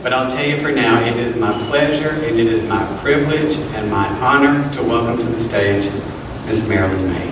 But I'll tell you for now, it is my pleasure and it is my privilege and my honor to welcome to the stage Miss Marilyn Maye.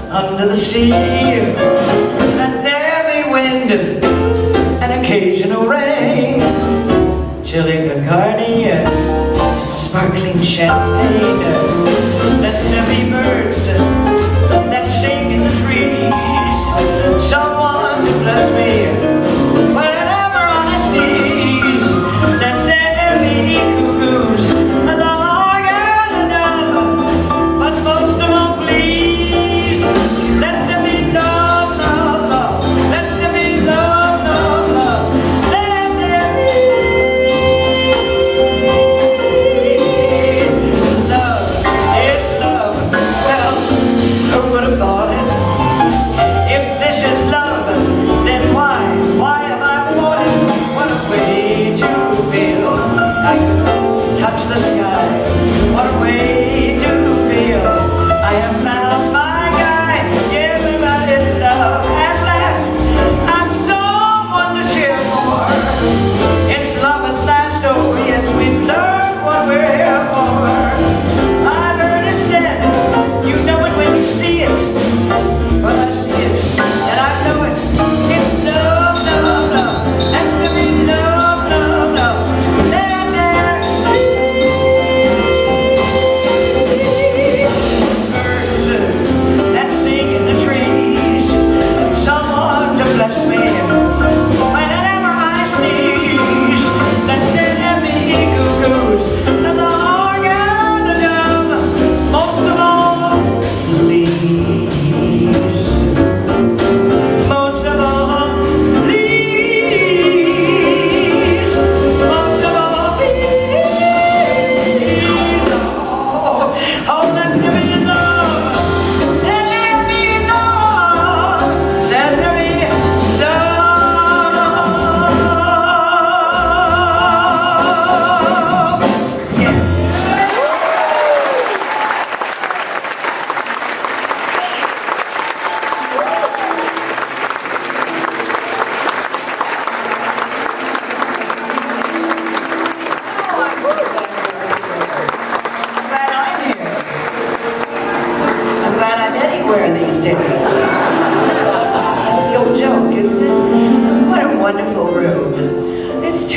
Under the sea, let there be wind and occasional rain, chilly Bacardi, sparkling champagne. Let there be birds that sing in the trees, someone to bless me whenever I sneeze. Let there be cuckoos, a dog and a dove, but most of all please, let there be love, love, love. Let there be love, love, love. Let there be love. It's love. Well, who would have thought it? If this is love, then why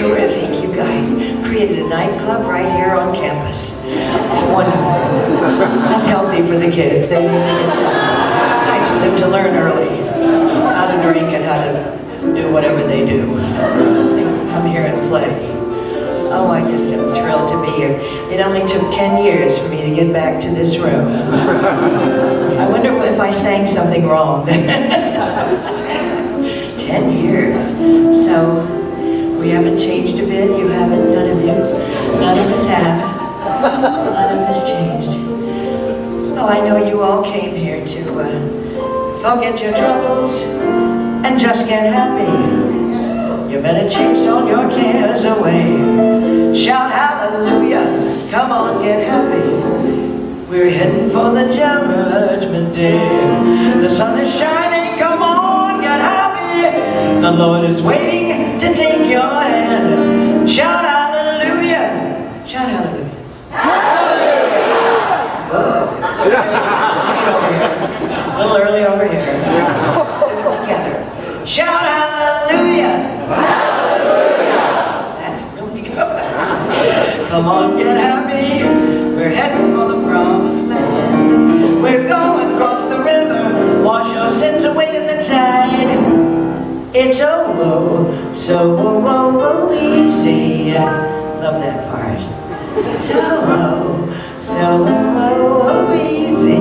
terrific. You guys created a nightclub right here on campus. It's wonderful. That's healthy for the kids. They need to get nice for them to learn early how to drink and how to do whatever they do. They come here and play. Oh, I just am thrilled to be here. It only took 10 years for me to get back to this room. I wonder if I sang something wrong. 10 years. So, we haven't changed a bit. You haven't, none of you. None of us have. None of us changed. Well, I know you all came here to forget your troubles and just get happy. You better chase all your cares away. Shout hallelujah, come on, get happy. We're heading for the judgment day. The sun is shining, come on, get happy. The Lord is waiting to take your hand. Shout hallelujah, shout hallelujah. Hallelujah! Whoa. A little early over here. Let's do it together. Shout hallelujah! Hallelujah! That's really good. Come on, get happy. We're heading for the promised land. We're going across the river. Wash your sins away in the tide. It's oh, so easy. Love that part. So easy.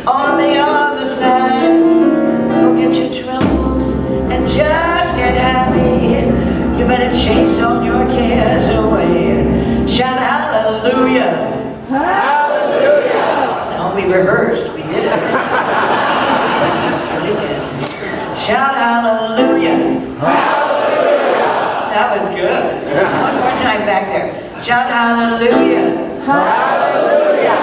On the other side, forget your troubles and just get happy. You better chase all your cares away. Shout hallelujah. Hallelujah. No, we rehearsed. We did it. That's pretty good. Shout hallelujah. Hallelujah. That was good. One more time back there. Shout hallelujah. Hallelujah.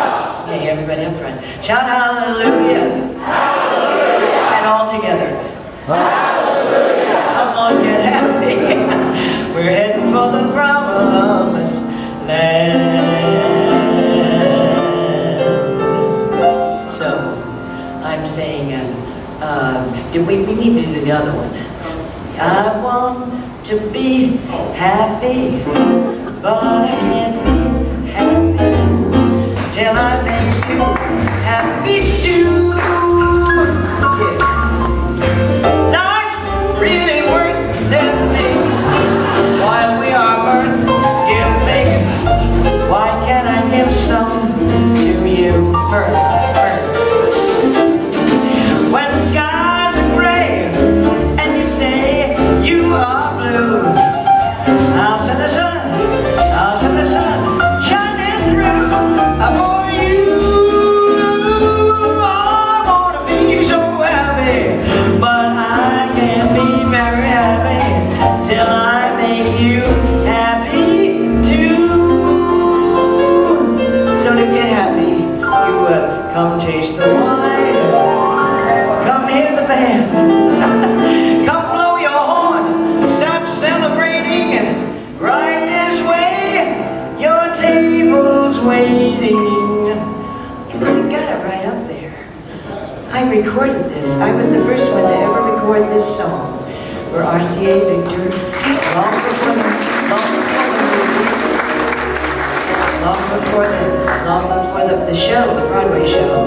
Okay, everybody up front. Shout hallelujah. Hallelujah. And all together. Hallelujah. Come on, get happy. We're heading for the promised land. So, I'm saying, we need to do the other one. I want to be happy, but I can't be happy till I make you happy too. Yes. Life's really worth living while we are worth giving. Why can't I give some to you first? When the skies are gray and you say you are blue, I'll send the sun shining through for you. I wanna be so happy, but I can't be very happy till I make you happy too. So to get happy, you come taste the wine, come hear the band, come blow your horn, start celebrating right this way. Your table's waiting. You got it right up there. I recorded this. I was the first one to ever record this song for RCA Victor long before the show, the Broadway show,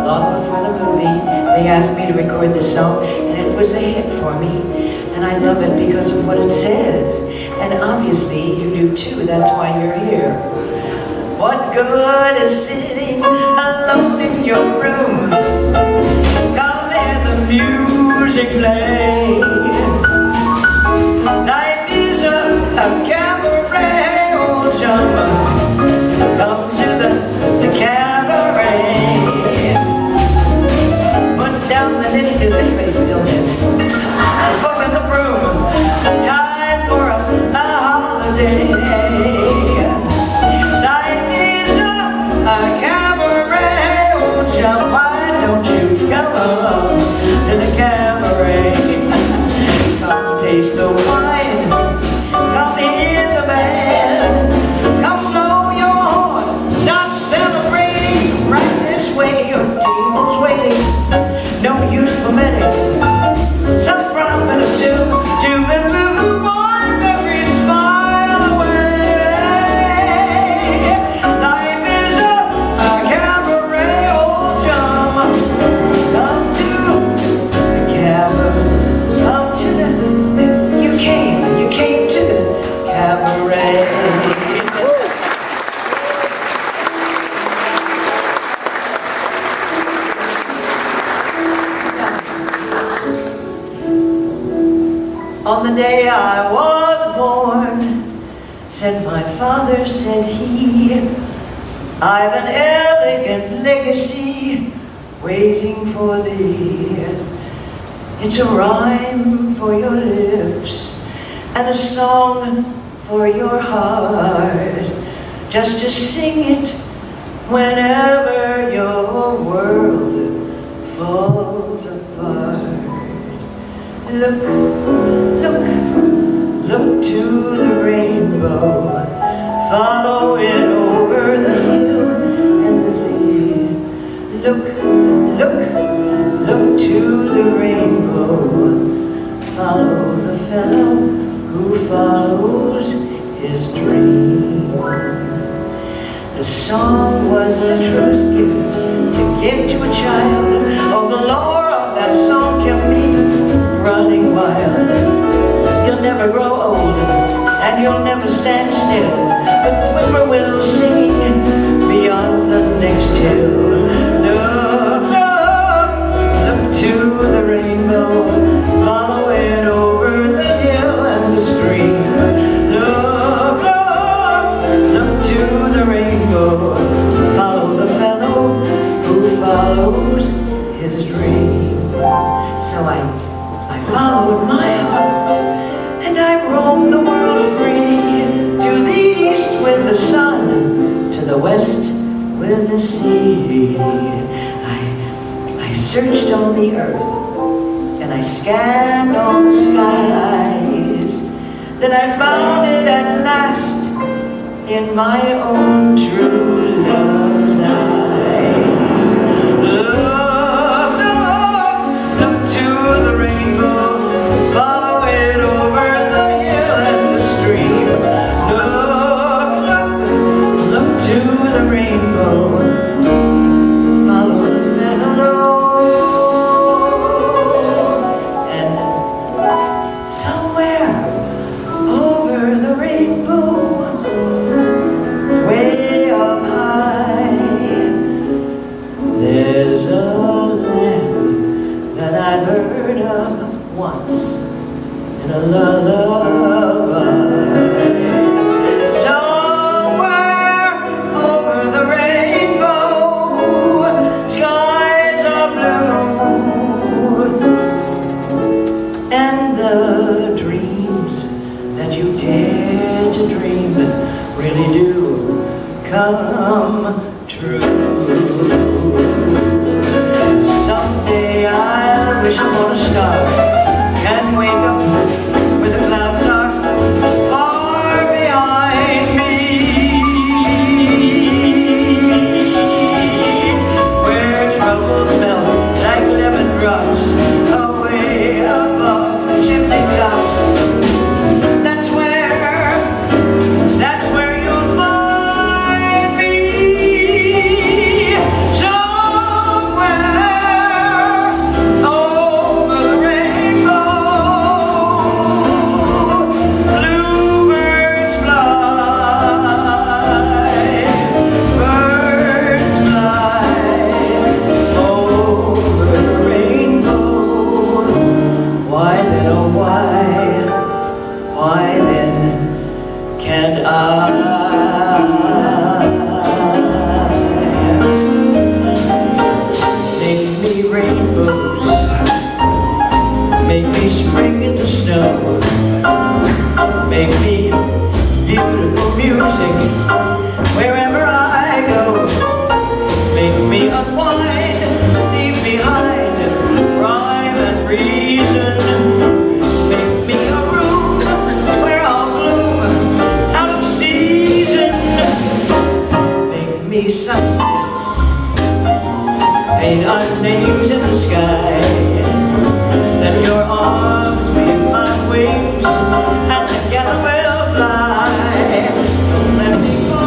long before the movie. They asked me to record this song, and it was a hit for me. And I love it because of what it says. And obviously, you do too. That's why you're here. What good is sitting alone in your room? Come hear the music play. Life is a cabaret, old chum. Come to the cabaret. Put down the knitting, is anybody still knitting? Open the broom. It's time for a holiday. Life is a cabaret, old chum. Why don't you come to the cabaret? Come taste the wine. Come hear the band. Come blow your horn. Start celebrating right this way. Your table's waiting. No use for many. Some prophet of doom to remove boy. said my father, said he, I've an elegant legacy waiting for thee. It's a rhyme for your lips and a song for your heart, just to sing it whenever your world falls apart. Look, look, look to the rainbow, follow it over the hill and the sea. Look, look, look to the rainbow, follow the fellow who follows his dream. The song was the truest gift to give to a child. Oh, the lore of that song kept me running wild. You'll never grow old, and you'll never stand still, with whippoorwills singing beyond the next hill. Look, look, look to the rainbow, follow it over the hill and the stream. Look, look, look to the rainbow, follow the fellow who follows his dream. So I followed my heart, and I roamed the world free, to the east with the sun, to the west with the sea. I searched all the earth, and I scanned all the skies. Then I found it at last in my own true love's eyes. Look, look, look to the rainbow, follow it over the hill and the stream. Look, look, look to the rainbow, follow the fellow, and somewhere over the rainbow, way up high, there's a land that I've heard of once in a lullaby. Somewhere over the rainbow, skies are blue, and the dreams that you dare to dream really do come true. Someday I wish upon a star and wake up with the clouds are far behind me, where troubles smell like lemon drops away above the chimney tops. That's where you'll find me, somewhere over the rainbow. Bluebirds fly, birds fly over the rainbow. Why then, oh why then can't I? Make me rainbows, make me spring in the snow, make me beautiful music wherever I go. Make me unwind, leave behind rhyme and reason. Make me a room where I'll bloom out of season. Make me sunsets, paint our names in the sky. Let your arms be my wings, and together we'll fly. Don't let me go.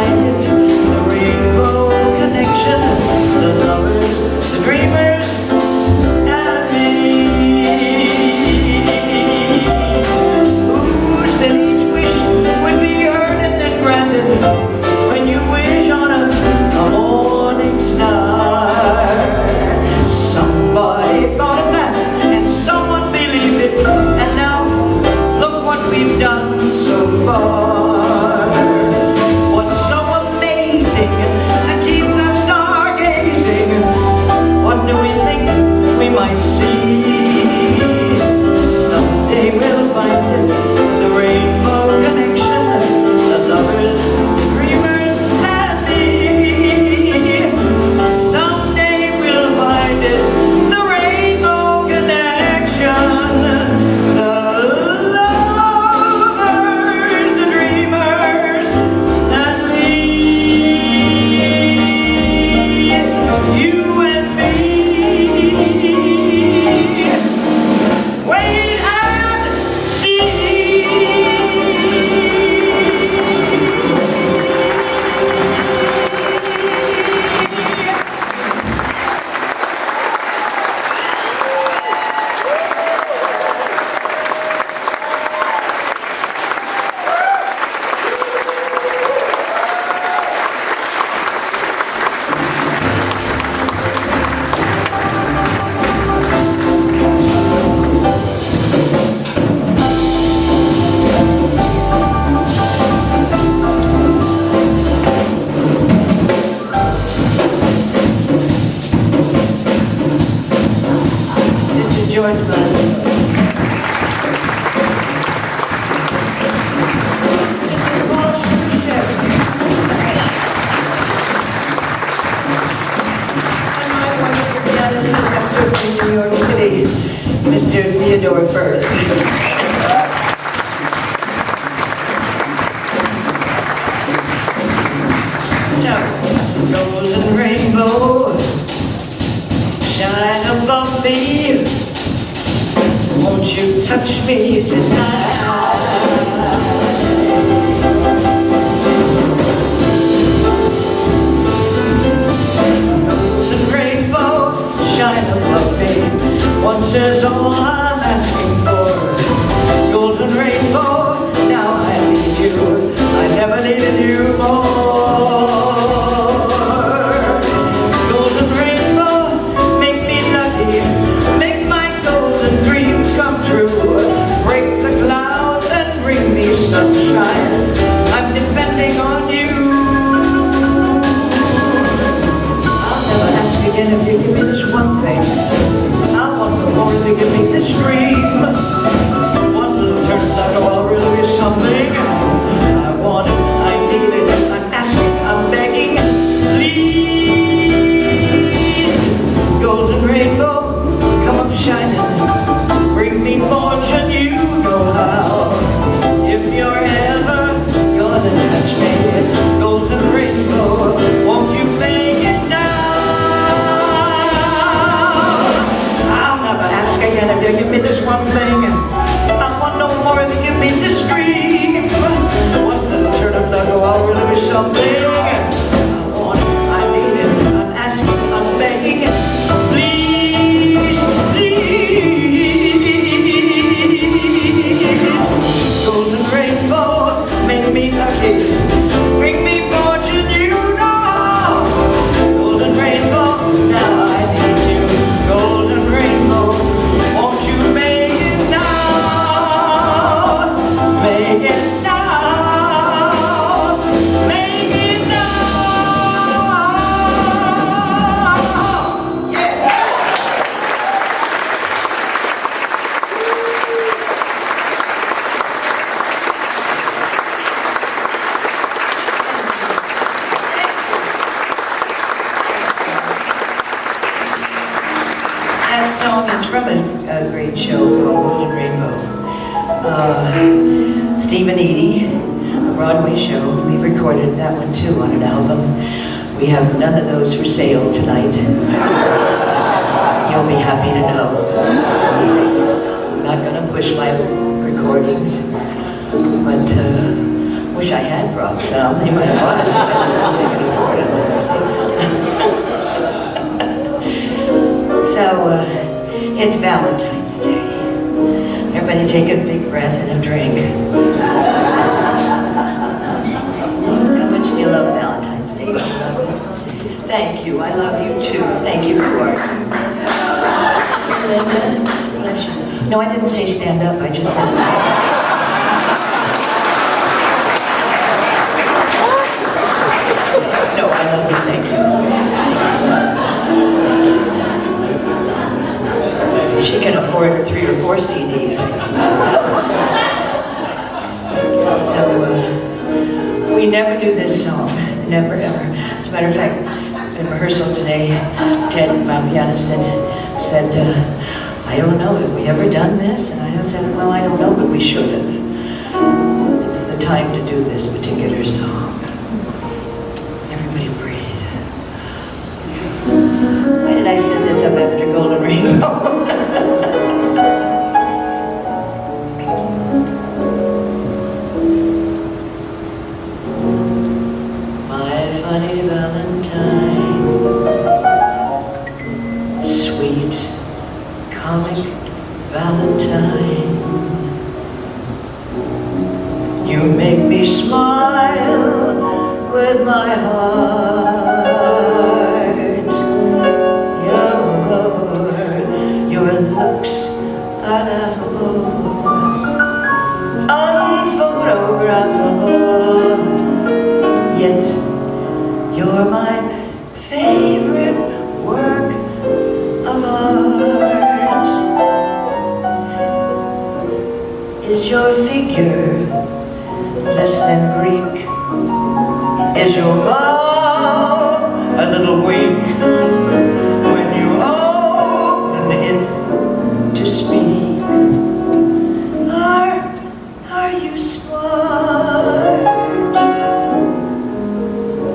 find it. The rainbow connection, the lovers, the dreamers, and me. Who said each wish would be heard and then granted? When you wish on a morning star, somebody thought of that and someone believed it, and now look what we've done so far. What's so amazing that keeps us stargazing? What do we think we might see? Someday we'll find it, the rainbow connection, the lovers, the dreamers, and me. Someday we'll find it, the rainbow connection, the lovers, the dreamers, and me. You and me. Wait and see. This is George Mazzeo. This is Paul Shewchuk. And my wonderful pianist conductor in New York City, Mr. Theodore Firth. So, golden rainbow, shine above me. Won't you touch me tonight? Golden rainbow, shine above me. Once is all I'm asking for. Golden rainbow, now I need you. I never needed you more. Golden rainbow, make me lucky. Make my golden dreams come true. Break the clouds and bring me sunshine. I'm depending on you. I'll never ask again if you give me this one thing. I want the more to give me this dream. One little turn that will really be something. I want it, I need it, I'm asking, I'm begging. Please, golden rainbow, come up shining. Bring me fortune, you know how. If you're ever gonna touch me, golden rainbow, won't you make it now? I'll never ask again if you give me this one thing. I want no more if you give me this dream. One little turn of luck, oh, I'll really be something. I want it, I need it, I'm asking, I'm begging. Please, please. Golden rainbow, make me lucky. Bring me fortune, you know. Golden rainbow, now I need you. Golden rainbow, won't you make it now? Make it now. Make it now. Yeah. That song is from a great show called Golden Rainbow. Stephen Eady, a Broadway show. We recorded that one too on an album. We have none of those for sale tonight. You'll be happy to know. I'm not going to push my recordings, but Wish I had brought some. They might have bought it. They could afford it. So, it's Valentine's Day. Everybody take a big breath and a drink. How much do you love Valentine's Day? Do you love it? Thank you. I love you too. Thank you for it. Bless you. No, I didn't say stand up. I just said. No, I love you. Thank you. She can afford 3 or 4 CDs. So, we never do this song. Never, ever. As a matter of fact, in rehearsal today, Ted, my pianist, said, I don't know, have we ever done this? And I said, well, I don't know, but we should have. It's the time to do this particular song. Everybody breathe. Why did I set this up after Golden Rainbow? Funny Valentine, sweet comic Valentine, you make me smile with my heart. Your looks are laughable, unphotographable, yet you're my favorite work of art. Is your figure less than Greek? Is your mouth a little weak when you open it to speak? Are you smart?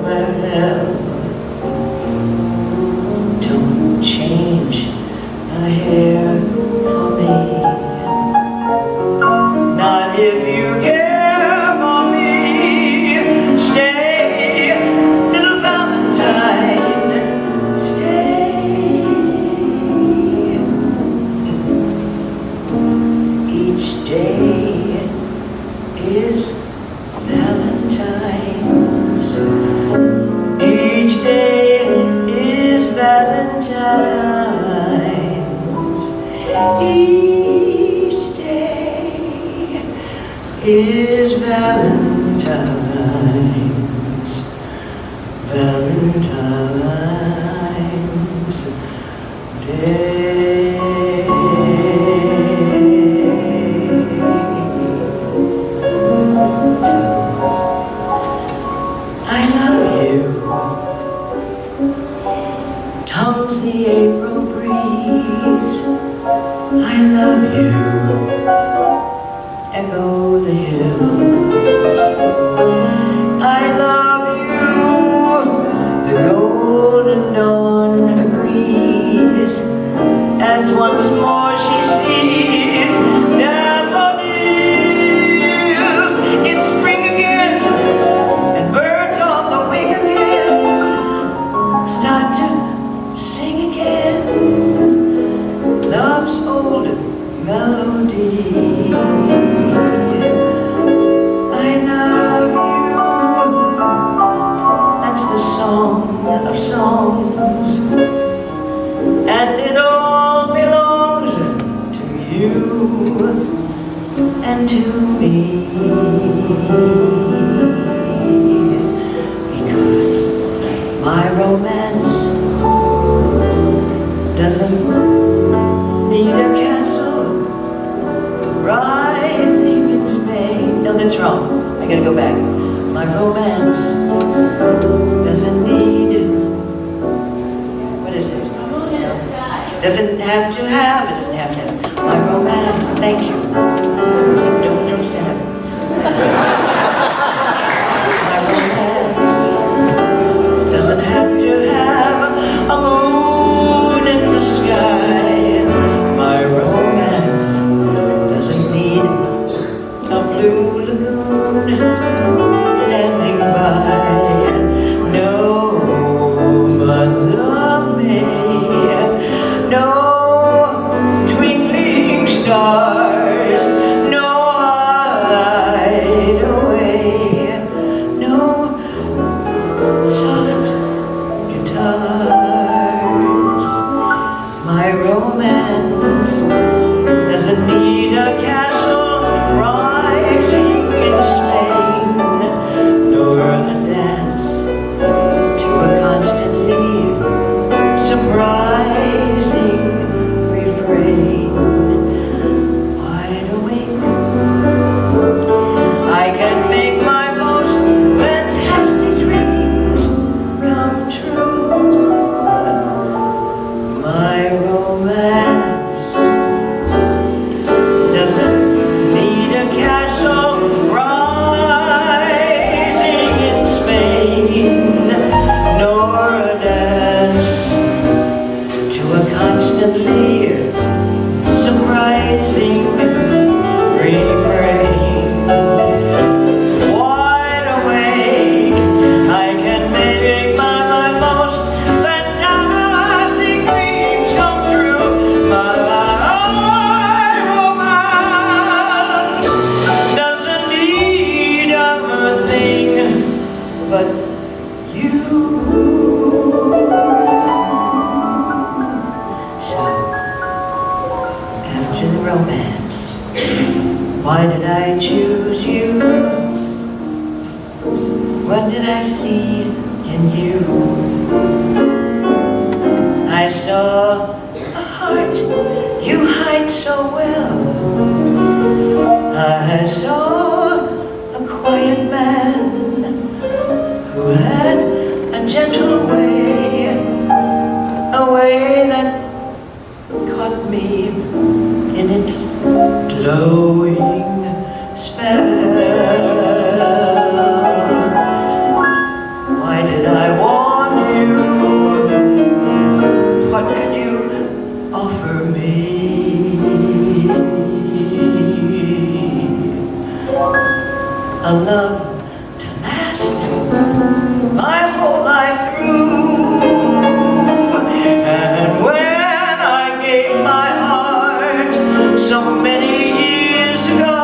Well, don't change a hair for me. Not if you care for me. Stay, little Valentine, stay. Each day is Valentine's. Each day is Valentine's. Each day is Valentine's. Valentine's Day. I love you. Comes the April breeze. I love you. Echo the hills. I love you. The golden dawn agrees as once more she sees daffodils in spring again, and birds on the wing again start to sing again love's old melody. I love you. That's the song of songs, and it all belongs to you and to me, because my romance doesn't need a castle rising in Spain. No, that's wrong. I gotta go back. My romance doesn't need, what is it? Doesn't have to have, it doesn't have to have. My romance, thank you. Don't stand up. My romance doesn't have to have a moon in the sky. My romance doesn't need a blue lagoon. soft guitars. My romance doesn't need a castle rising in Spain, nor a dance to a constantly surprising refrain. Wide awake, I can make my most fantastic dreams come true. My romance doesn't need a castle rising in Spain, nor a dance to a constantly surprising refrain. Wide awake, I can make my most fantastic dreams come true. My romance doesn't need a thing but you. So, after the romance, why did I choose you? What did I see in you? I saw a heart you hide so well. I saw a quiet man who had a gentle way, a way that caught me in its glowing spell. Why did I want you? What could you offer me? A love to last my whole life through. And when I gave my heart so many years ago,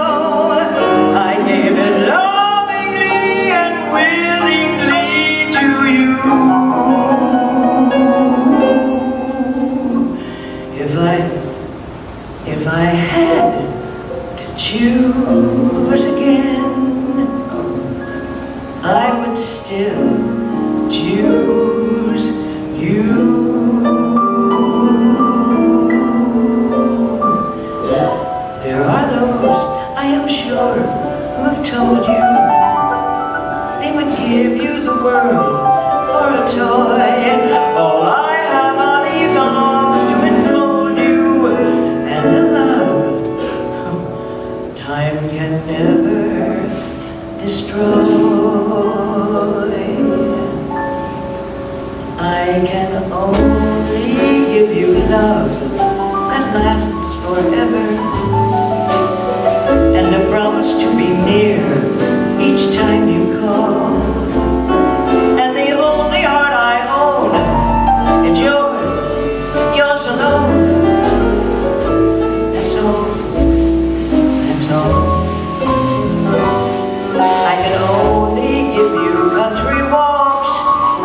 I gave it lovingly and willingly to you. If I had to choose again, I would still choose you. There are those, I am sure, who have told you they would give you the world for a toy. All I have are these arms to enfold you, and a love time can never destroy. I can only give you love that lasts forever, and a promise to be near each time you call. And the only heart I own, it's yours, yours alone. That's all, that's all. I can only give you country walks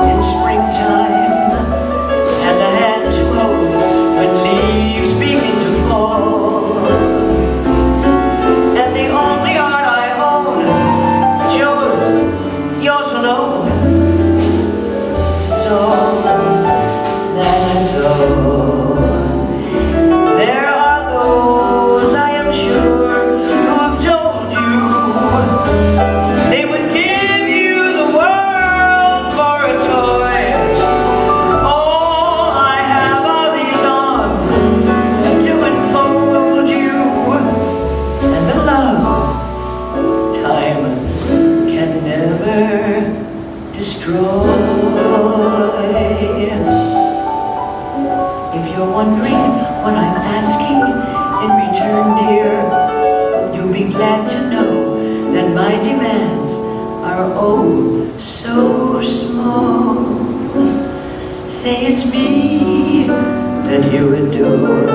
in springtime, and a hand to hold when leaves begin to fall. And the only heart I own, it's yours, yours alone. That's all, that's all. There are those, I am sure, who have told you they would give you the world for a toy. All I have are these arms to enfold you, and the love time can never destroy. If you're wondering what I'm asking in return, dear, you'll be glad to know that my demands are oh so small. Say it's me that you adore,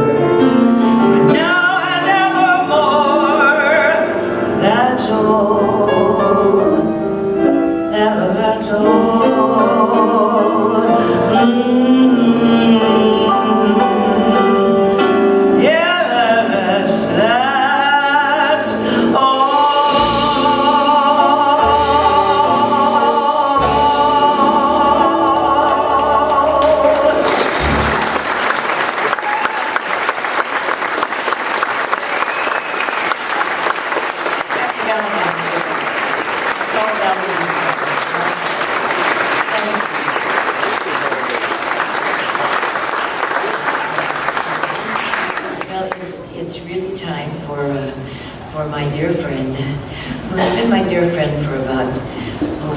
but now and evermore. That's all. That's all. my dear friend, who's been my dear friend for about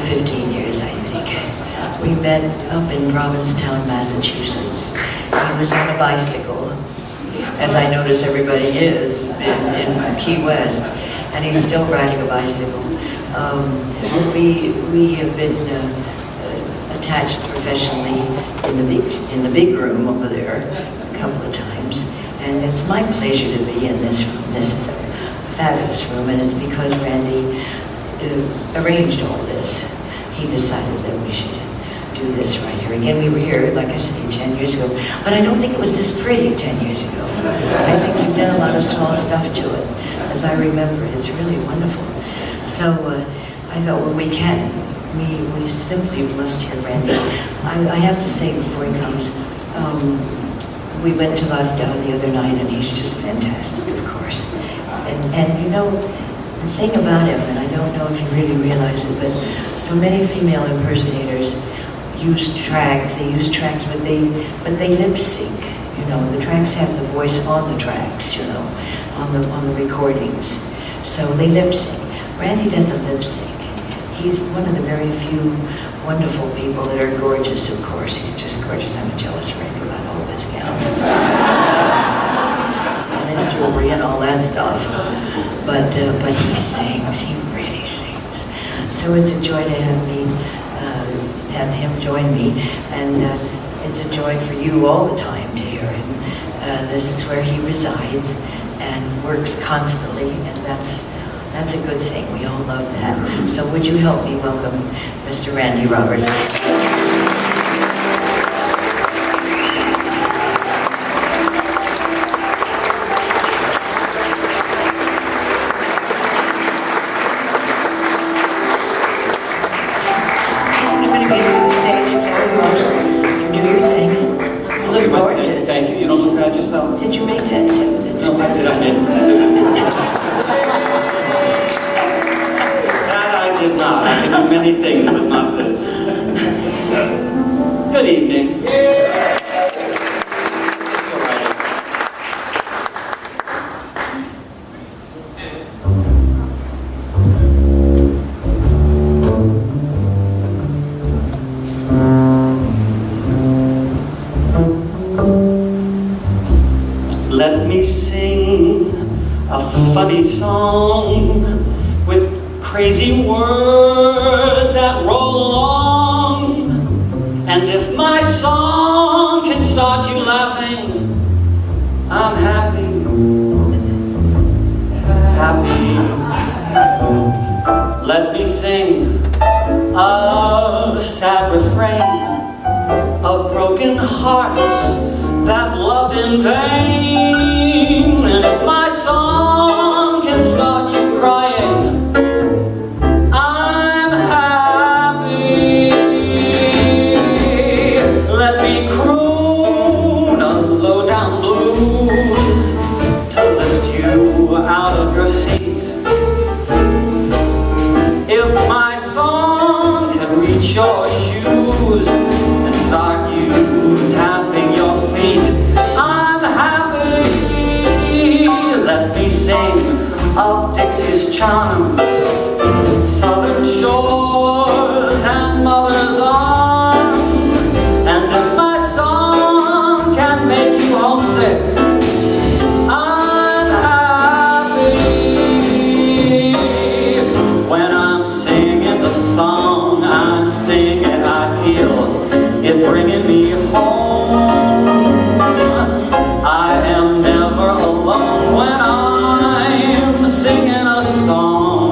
15 years, I think. We met up in Provincetown, Massachusetts. He was on a bicycle, as I notice everybody is in Key West, and he's still riding a bicycle. We have been attached professionally in the big room over there a couple of times, and it's my pleasure to be in this room. This is a fabulous room, and it's because Randy arranged all this. He decided that we should do this right here. Again, we were here, like I say, 10 years ago, but I don't think it was this pretty 10 years ago. I think you've done a lot of small stuff to it, as I remember. It's really wonderful. So I thought, well, we simply must hear Randy. I have to say before he comes, we went to La Di Da the other night, and he's just fantastic, of course. And you know, the thing about him, and I don't know if you really realize it, but so many female impersonators use tracks. They use tracks, but they lip sync. You know, the tracks have the voice on the tracks. You know, on the recordings. So they lip sync. Randy doesn't lip sync. He's one of the very few wonderful people that are gorgeous. Of course, he's just gorgeous. I'm a jealous Randy about all of his gowns and stuff, and his jewelry and all that stuff. But he sings. He really sings. So it's a joy to have him join me, and it's a joy for you all the time to hear him. This is where he resides and works constantly, and that's a good thing. We all love that. So would you help me welcome Mr. Randy Roberts? Thank you. You don't look bad yourself. Did you make that suit? No, I did. I made the suit. That I did not. I can do many things, but not this. Good evening. Let me sing a funny song with crazy words that roll along. And if my song can start you laughing, I'm happy, happy. Let me sing a sad refrain of broken hearts that loved in vain. And if my song can start you crying, I'm happy. Let me croon a low-down blues to lift you out of your seat. If my song can reach your shoes and start you tapping your feet, I'm happy. Let me sing of Dixie's charms, southern shores and mother's arms. And if my song can make you homesick, I'm happy. When I'm singing the song I'm singing, I feel it bringing me home. I am never alone when I'm singing a song.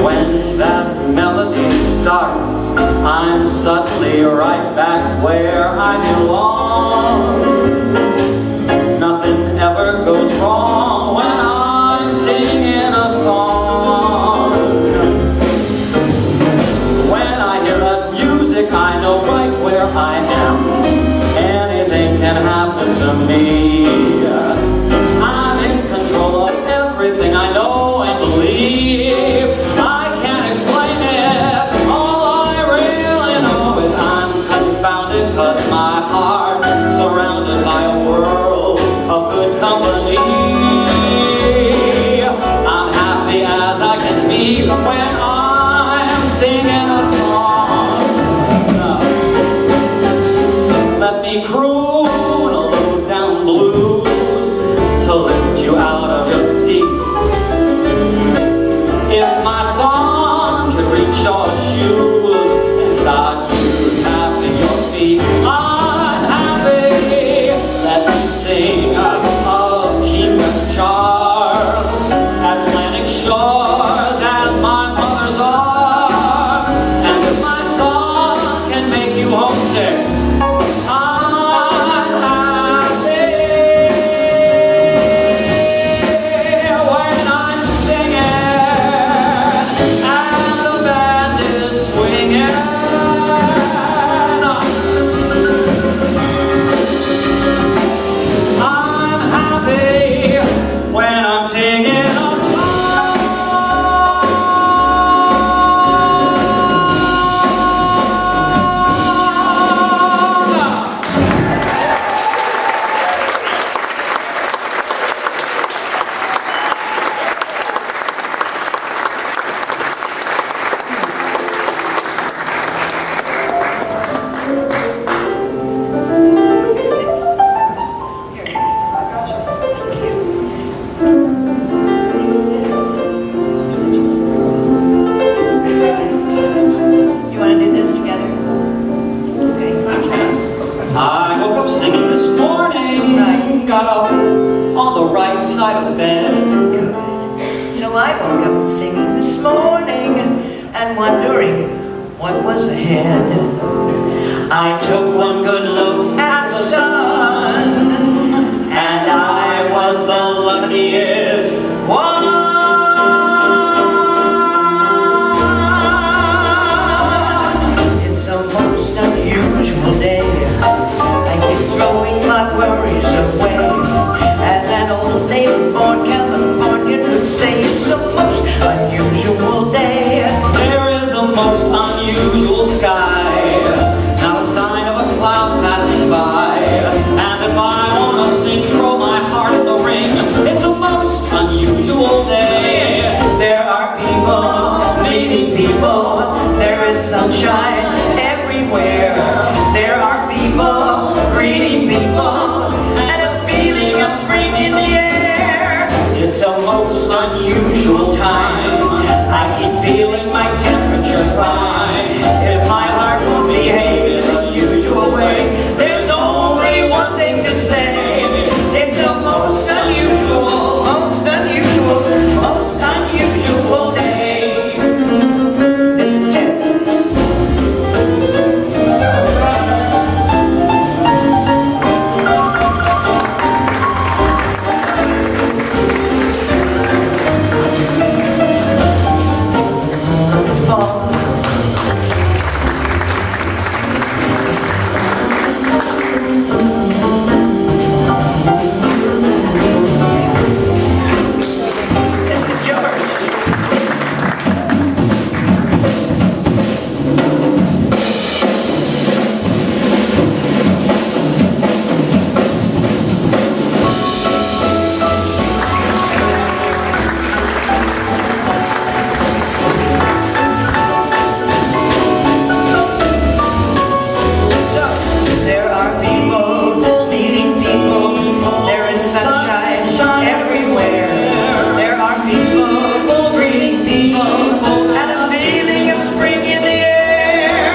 When that melody starts, I'm suddenly right back where I belong. Nothing ever goes wrong when I'm singing a song. When I hear that music, I know right where I am. Anything can happen to me. I'm in control of everything I know and believe. I can't explain it. All I really know is I'm confounded, 'cause my heart's surrounded out of bed. Good. So I woke up singing this morning and wondering what was ahead. I took one good look at the sun, and I was the luckiest one. It's a most unusual day. I keep throwing my worries away. As an old native-born Californian would say, it's a most unusual day. There is a most unusual sky, not a sign of a cloud passing by. And if I want to sing, throw my heart in the ring, it's a most unusual day. There are people meeting people, there is sunshine everywhere. There are people greeting people, and a feeling of spring in the air. It's a most unusual time. I keep feeling my temperature climb. If my heart won't behave in the usual way, there's only one thing to say. It's a most unusual, most unusual, most unusual day. This is Ted. This is Paul. This is George. There are people meeting people. There is sunshine everywhere. There are people greeting people, and a feeling of spring in the air.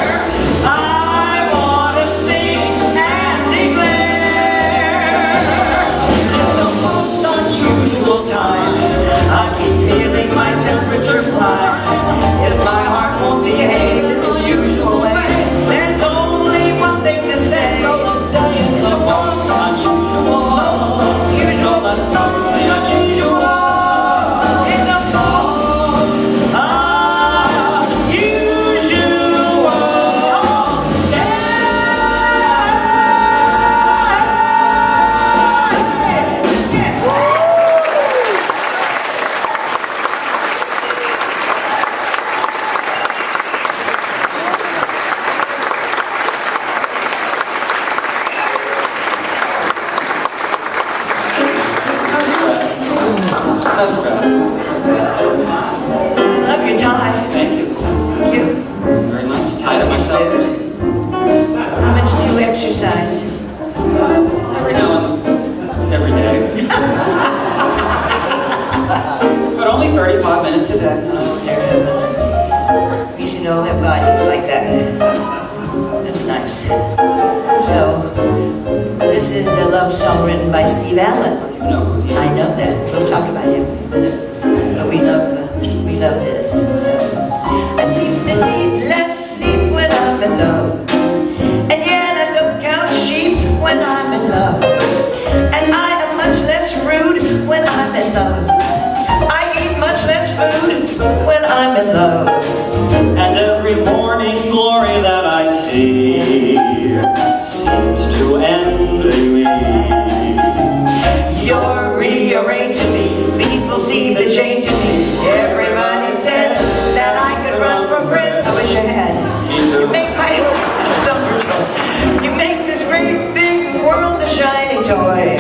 I want to sing and declare. It's a most unusual time. I keep feeling my temperature climb. If my heart won't behave in the usual way, there's only one thing to say. It's the most unusual, unusual, but totally unusual. It's a most unusual That's right. Love your tie. Thank you. Thank you. Very much. Tied it myself. How much do you exercise? Every now and every day. But only 35 minutes a day. We should all have bodies like that. That's nice. So, this is a love song written by Steve Allen. You know who he is. I know that. We'll talk about him in a minute. But we love this. So, I seem to need less sleep when I'm in love, and yet I don't count sheep when I'm in love, and I am much less rude when I'm in love. I eat much less food when I'm in love, and every morning glory that I see seems to envy me. You're rearranging me. People see the change in me. Everybody says that I could run for president. I wish I had. You make my summer joy. You make this great big world a shiny toy.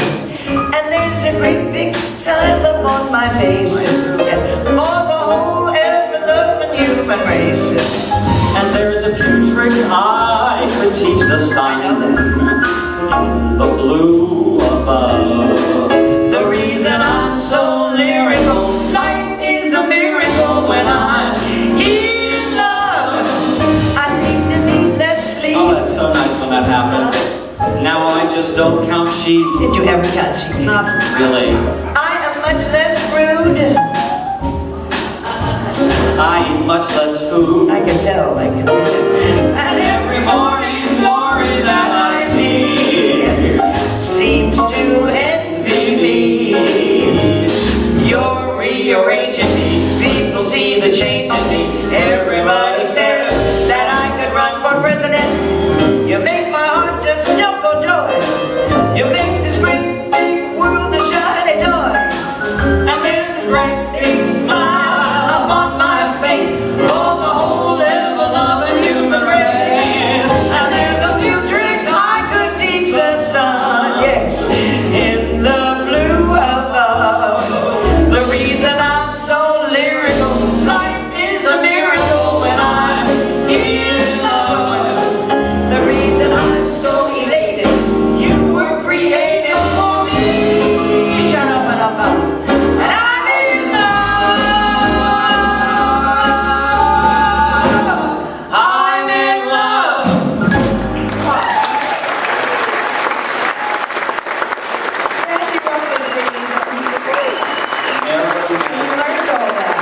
And there's a great big smile upon my face for the whole ever-loving human race. And there's a few tricks I could teach the silent, the blue above. The reason I'm so lyrical, life is a miracle when I'm in love. I seem to need less sleep. Oh, that's so nice when that happens. Now I just don't count sheep. Did you ever count sheep? Really? I am much less rude. I eat much less food. I can tell, I can tell. And every morning glory that I see seems to envy me. You're rearranging me. People see the change in me. Everybody says that I could run for president. You make my heart just jump for joy. You make this great big world a shiny toy. And there's a great big smile on my face for the whole ever-loving human race. And there's a few tricks I could teach the sun. Yes, in the blue of love. The reason I'm so lyrical, life is a miracle when I'm in love. The reason I'm so elated, you were created for me. Shut up and up. And I'm in love. I'm in love. Nancy wrote this thing. It's great. You learned all that.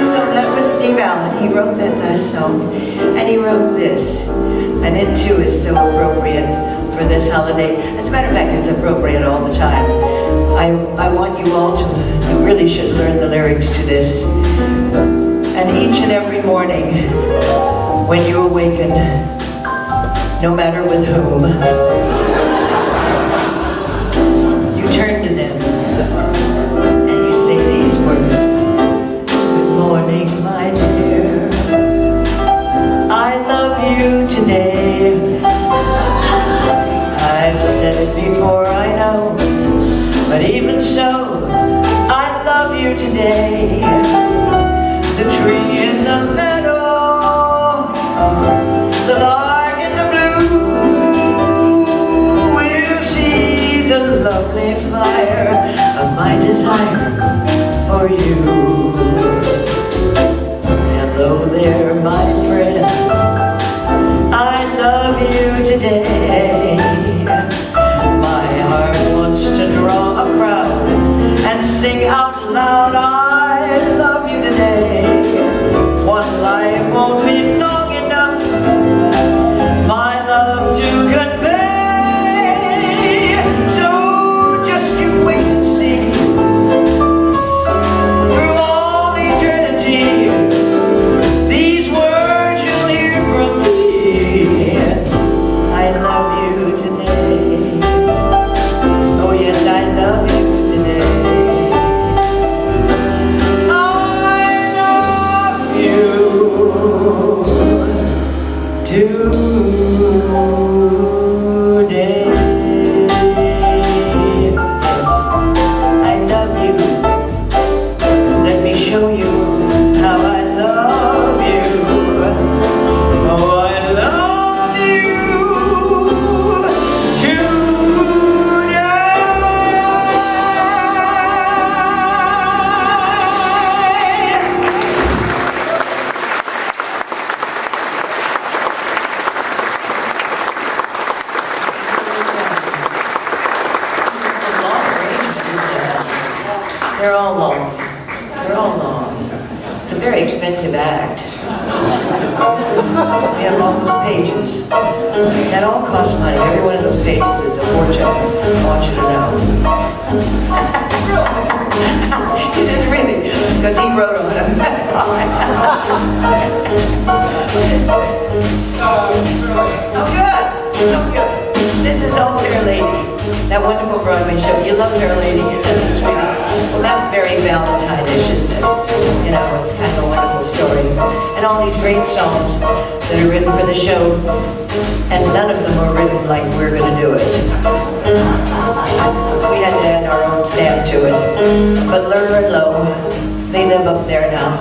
So that was Steve Allen. He wrote that last song, and he wrote this, and it too is so appropriate for this holiday. As a matter of fact, it's appropriate all the time. I want you all to, you really should learn the lyrics to this. And each and every morning, when you awaken, no matter with whom, you turn to them and you say these words. Good morning, my dear. I love you today. I've said it before, I know, but even so, I love you today. The tree in the meadow, the lark in the blue, will see the lovely fire of my desire for you. Hello there, my friend, I love you today. My heart wants to draw a crowd and sing out loud, I love you today. One life won't be long enough, my love to convey. So just you wait and see. Through all eternity, these words you'll hear from me. I love you today. Oh yes, I love you today. I love you today. Yes, I love you. Let me show you how I love you. Oh, I love you They're all long. They're all long. It's a very expensive act. We have all those pages. That all costs money. Every one of those pages is a fortune. I want you to know. He says, really? Because he wrote on them. That's why. Oh, good. Oh, good. This is All Fair Lady. That wonderful Broadway show. You love Fair Lady. You're the sweetest. Well, that's very Valentine-ish, isn't it? You know, it's kind of a wonderful story. And all these great songs that are written for the show, and none of them are written like we're going to do it. We had to add our own stamp to it. But Lur and Low, they live up there now.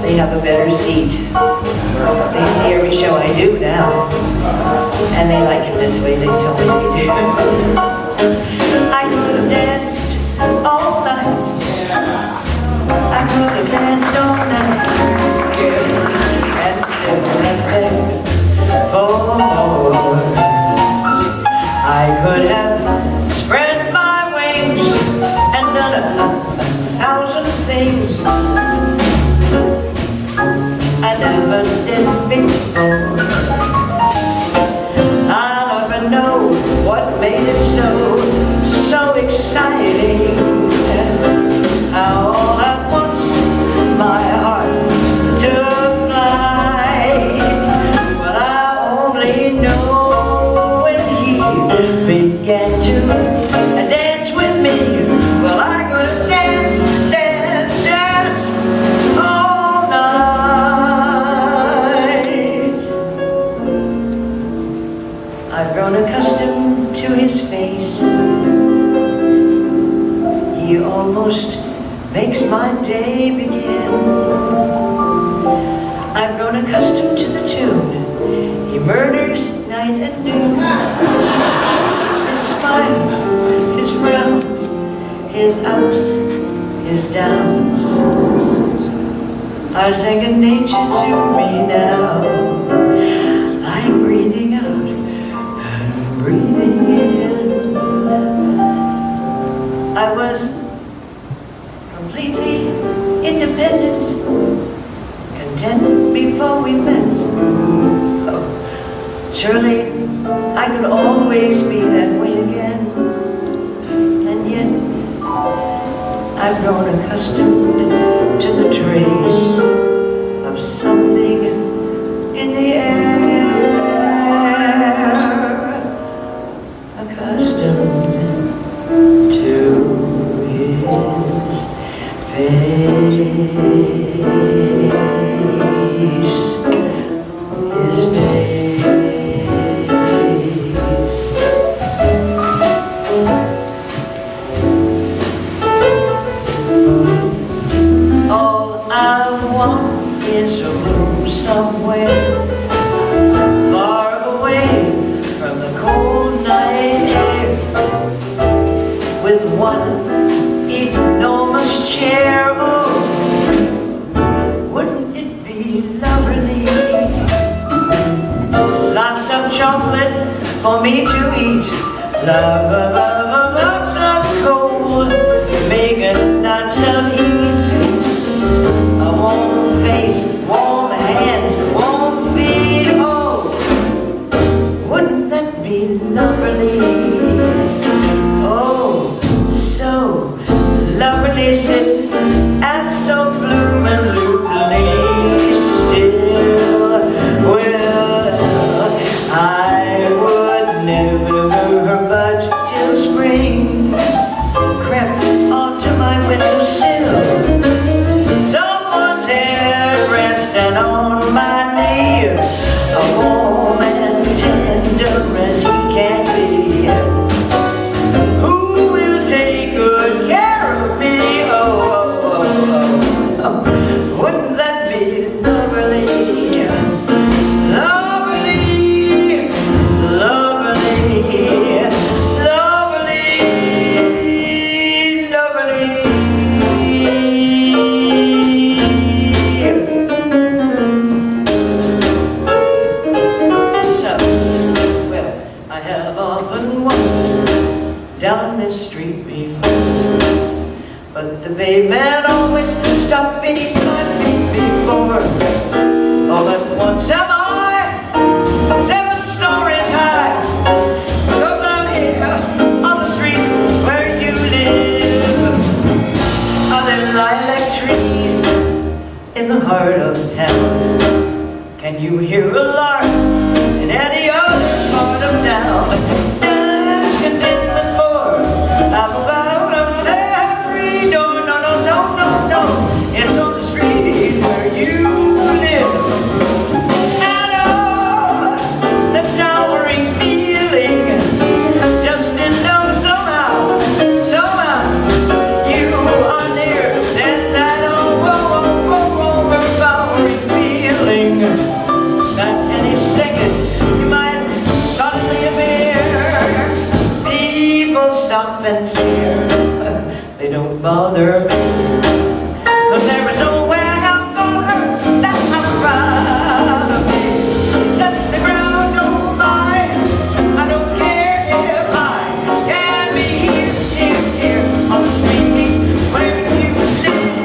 They have a better seat. They see every show I do now. And they like it this way, they tell me they do. I could have danced all night. I could have danced all night. and dance with me. Well, I'm gonna dance, dance, dance all night. I've grown accustomed to his face. He almost makes my day begin. I've grown accustomed to the tune. He murders night and noon. His smiles, his frowns, his ups, his downs are second nature to me now. I'm breathing out and breathing in. I was completely independent, content before we met. Oh, surely I could always be that way again. And yet I've grown accustomed to the trace of something in the air, accustomed to his face, his face. All I want is a room somewhere far away from the cold night air, with one enormous chair. Oh, wouldn't it be lovely? Lots of chocolate for me to eat. Lots of coal, making lots of heat. A warm face, warm hands, warm feet. Oh, wouldn't that be lovely? Oh, so lovely, sitting absolutely still. Well, I would never budge till spring crept onto my windowsill. Someone's head resting on my knee, a warm and tender as he can be. Who will take good care of me? Oh, oh, oh, oh. Wouldn't that be lovely? Lovely, lovely, lovely, lovely. So, well, I have often walked down this street before, but the pavement always stopped beneath my feet before. All at once am I 7 stories high, 'cause I'm here on the street where you live. Are there lilac trees in the heart of town? Can you hear a lark in any other part of town? There's contentment for about every door. No, no, no, no, no. It's on the street where you live. And oh, the towering feeling, just to know somehow, you are near. There's that overpowering feeling that any second you might suddenly appear. People stop and stare. They don't bother me, 'cause there is nowhere else on earth that I'd rather be. Let the ground go by. I don't care if I can be here on the street where you live.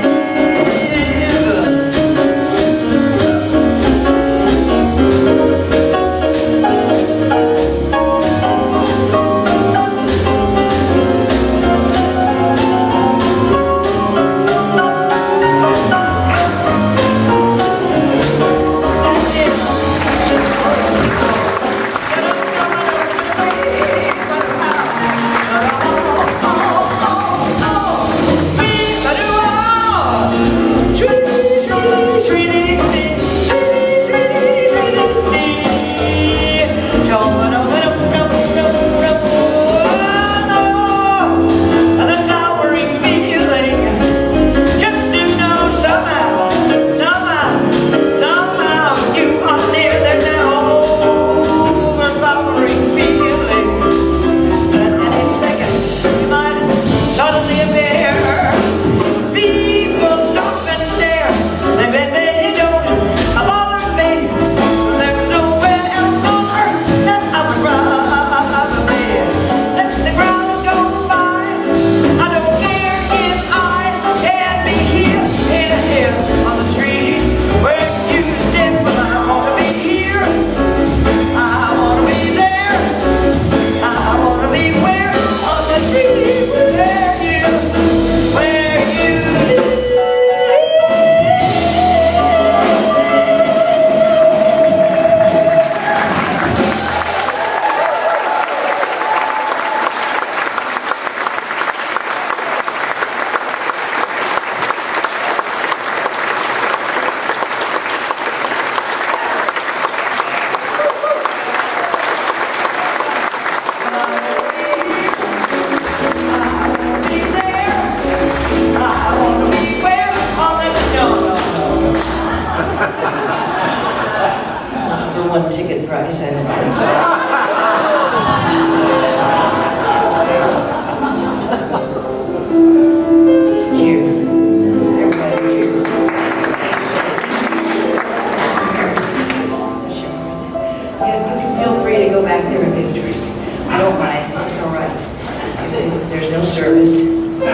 there's no service. I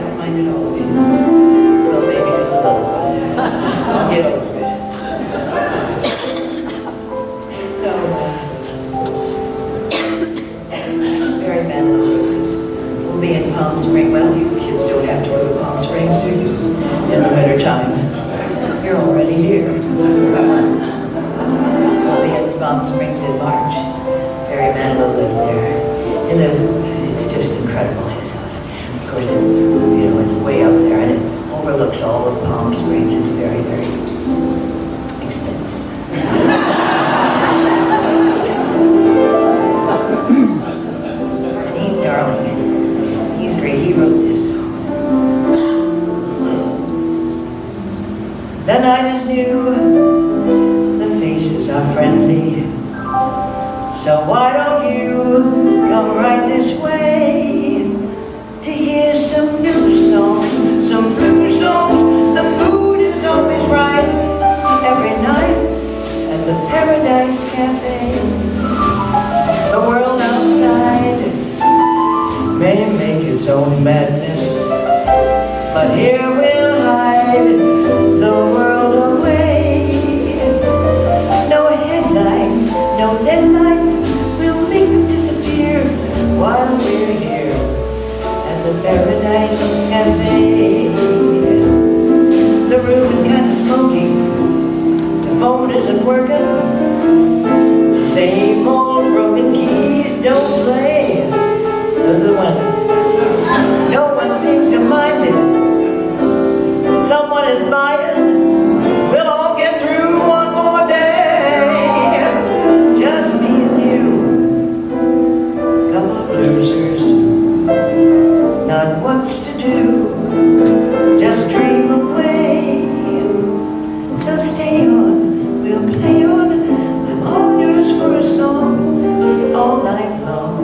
don't mind at all. Well, maybe just a little. I'll get over it. So, Mary Madeline Roses will be in Palm Springs. Well, you kids don't have to go to Palm Springs, do you? In the winter time. You're already here. We'll be in Palm Springs in March. Mary Madeline lives there. And it's just incredible, his house. Of course, it's way up there, and it overlooks all of Palm Springs. It's very, very extensive. And he's darling. He's great. He wrote this song. The night is new. The faces are friendly. So why don't you come right this way to hear some new songs, some blue songs. The mood is always right every night at the Paradise Cafe. The world outside may make its own madness, but here we'll hide the world away. No headlines, no deadlines, we'll make them disappear while we're here at the Paradise Cafe. The room is kind of smoky, the phone isn't working, the same old broken keys don't play. Those are the ones. No one seems to mind it. Someone is buying. We'll all get through one more day. Just me and you. Couple of losers. Not much to do. Just dream away. So stay on. We'll play on. I'm all yours for a song. All night long.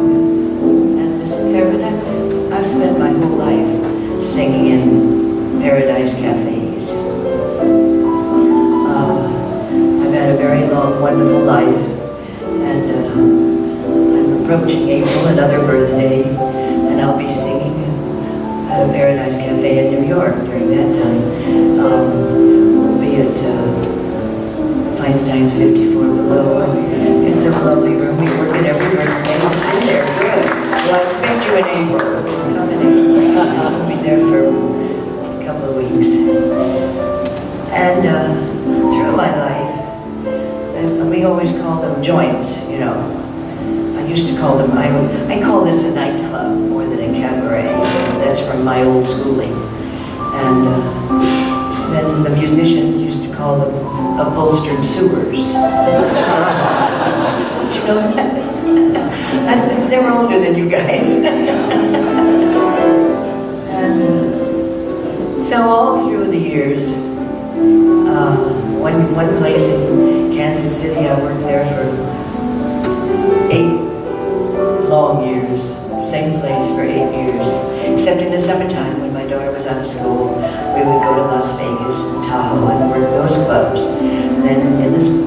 And this paradise. I've spent my whole life singing in Paradise Cafes. I've had a very long, wonderful life, and I'm approaching April, another birthday, and I'll be singing at a Paradise Cafe in New York during that time. We'll be at Feinstein's 54 Below. It's a lovely room. We work at every birthday. They're good. Well, I expect you in April. Come in April. We'll be there for a couple of weeks. And through my life, and we always call them joints, I used to call them, I call this a nightclub more than a cabaret. That's from my old schooling. And then the musicians used to call them upholstered sewers. I think they were older than you guys. And so all through the years, one place in Kansas City, I worked there for 8 long years. Same place for 8 years. Except in the summertime when my daughter was out of school, we would go to Las Vegas and Tahoe and work those clubs. And then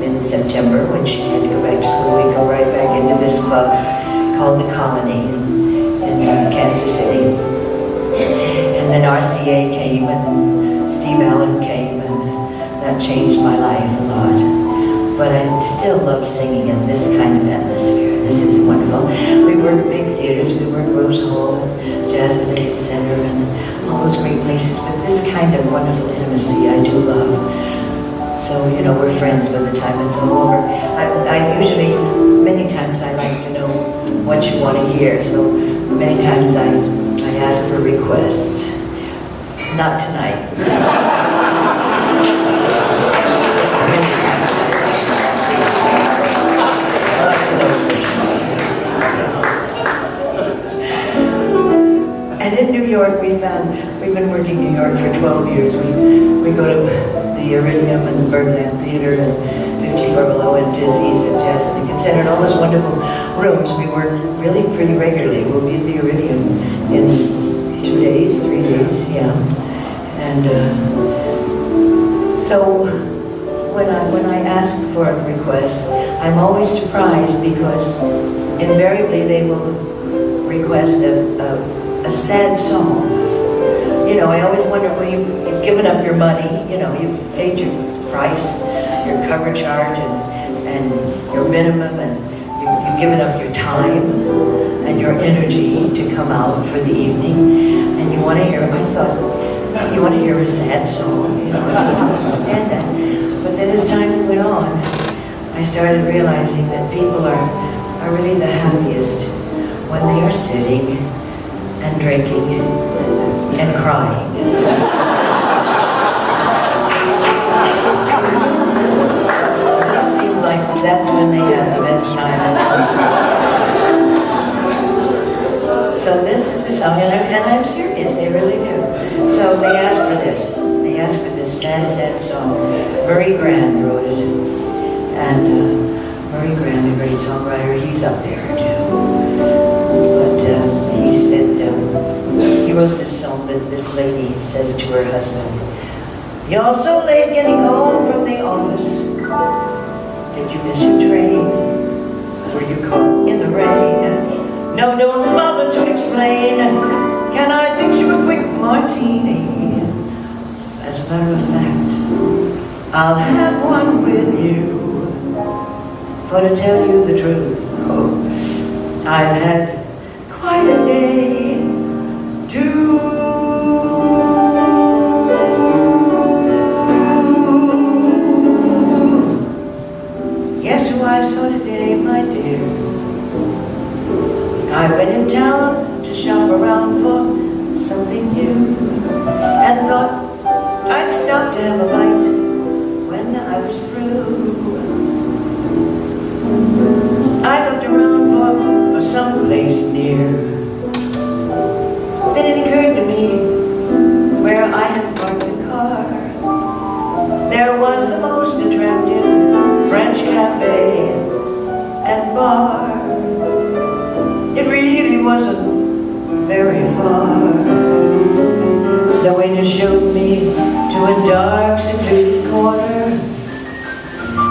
in September, when she had to go back to school, we'd go right back into this club called the Colony in Kansas City. And then RCA came and Steve Allen came, and that changed my life a lot. But I still love singing in this kind of atmosphere. This is wonderful. We work big theaters. We work Rose Hall and Jazz Advocate Center and all those great places. But this kind of wonderful intimacy I do love. So, we're friends by the time it's all over. I usually, many times I like to know what you want to hear. So many times I ask for requests. Not tonight. And in New York, we've been working in New York for 12 years. We go to the Iridium and the Birdland Theater and 54 Below and Dizzy's and Jazz Advocate Center and all those wonderful rooms. We work really pretty regularly. We'll be at the Iridium in 3 days, yeah. And so when I ask for a request, I'm always surprised because invariably they will request a sad song. You know, I always wonder, well, you've given up your money, you know, you've paid your price, your cover charge, and your minimum, and you've given up your time and your energy to come out for the evening, and you want to hear, I thought, you want to hear a sad song, you know, I just don't understand that. But then as time went on, I started realizing that people are really the happiest when they are sitting and drinking and crying. It seems like that's when they have the best time. So this is the song, and I'm serious, they really do. So they asked for this. They asked for this sad, sad song. Murray Grand wrote it. And Murray Grand, the great songwriter, he's up there too. But he said, he wrote this song that this lady says to her husband, "You're so late getting home from the office. Did you miss your train? Were you caught in the rain? No, don't bother to explain. Can I fix you a quick martini? As a matter of fact, I'll have one with you. For to tell you the truth, I've had quite a day too." Guess who I saw today, my dear? I went in town to shop around for something new, and thought I'd stop to have a bite when I was through. I looked around for some place near. Then it occurred to me where I had parked the car. There was the most attractive French cafe and bar. It really wasn't very far. The waiter showed me to a dark, secluded corner,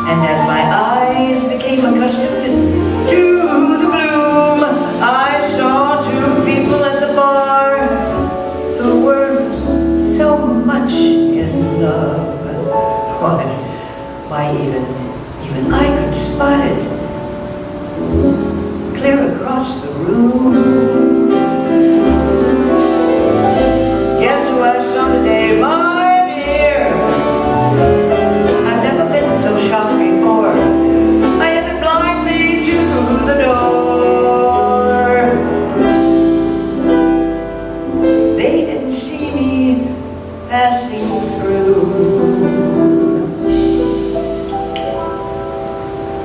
and as my eyes became accustomed to the gloom, I saw two people at the bar who were so much in love. Why, even I could spot it clear across the room. Guess who I saw today, my dear? I've never been so shocked before. I had to blind me to the door. They didn't see me passing through.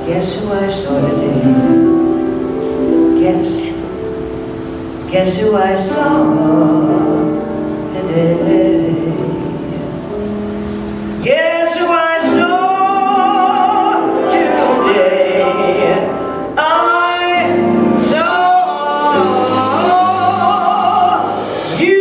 Guess who I saw today? Guess who I saw today? Guess who I saw today? I saw you.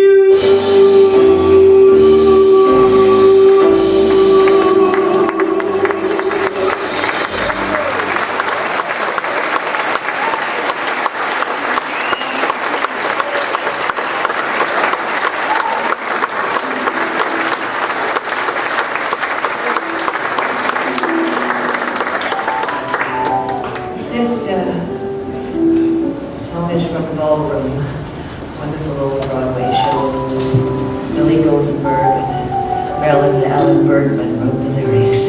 This song is from Ballroom, wonderful old Broadway show. Billy Goldenberg and Marilyn and Alan Bergman wrote the lyrics.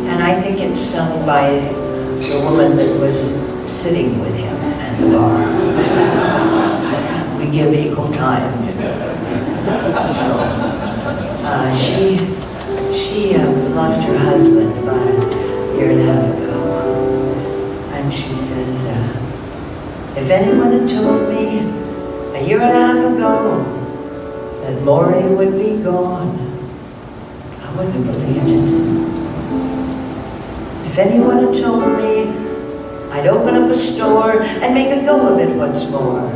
And I think it's sung by the woman that was sitting with him at the bar. We give equal time. She lost her husband about a year and a half ago. And she says, if anyone had told me a year and a half ago that Maury would be gone, I wouldn't have believed it. If anyone had told me I'd open up a store and make a go of it once more,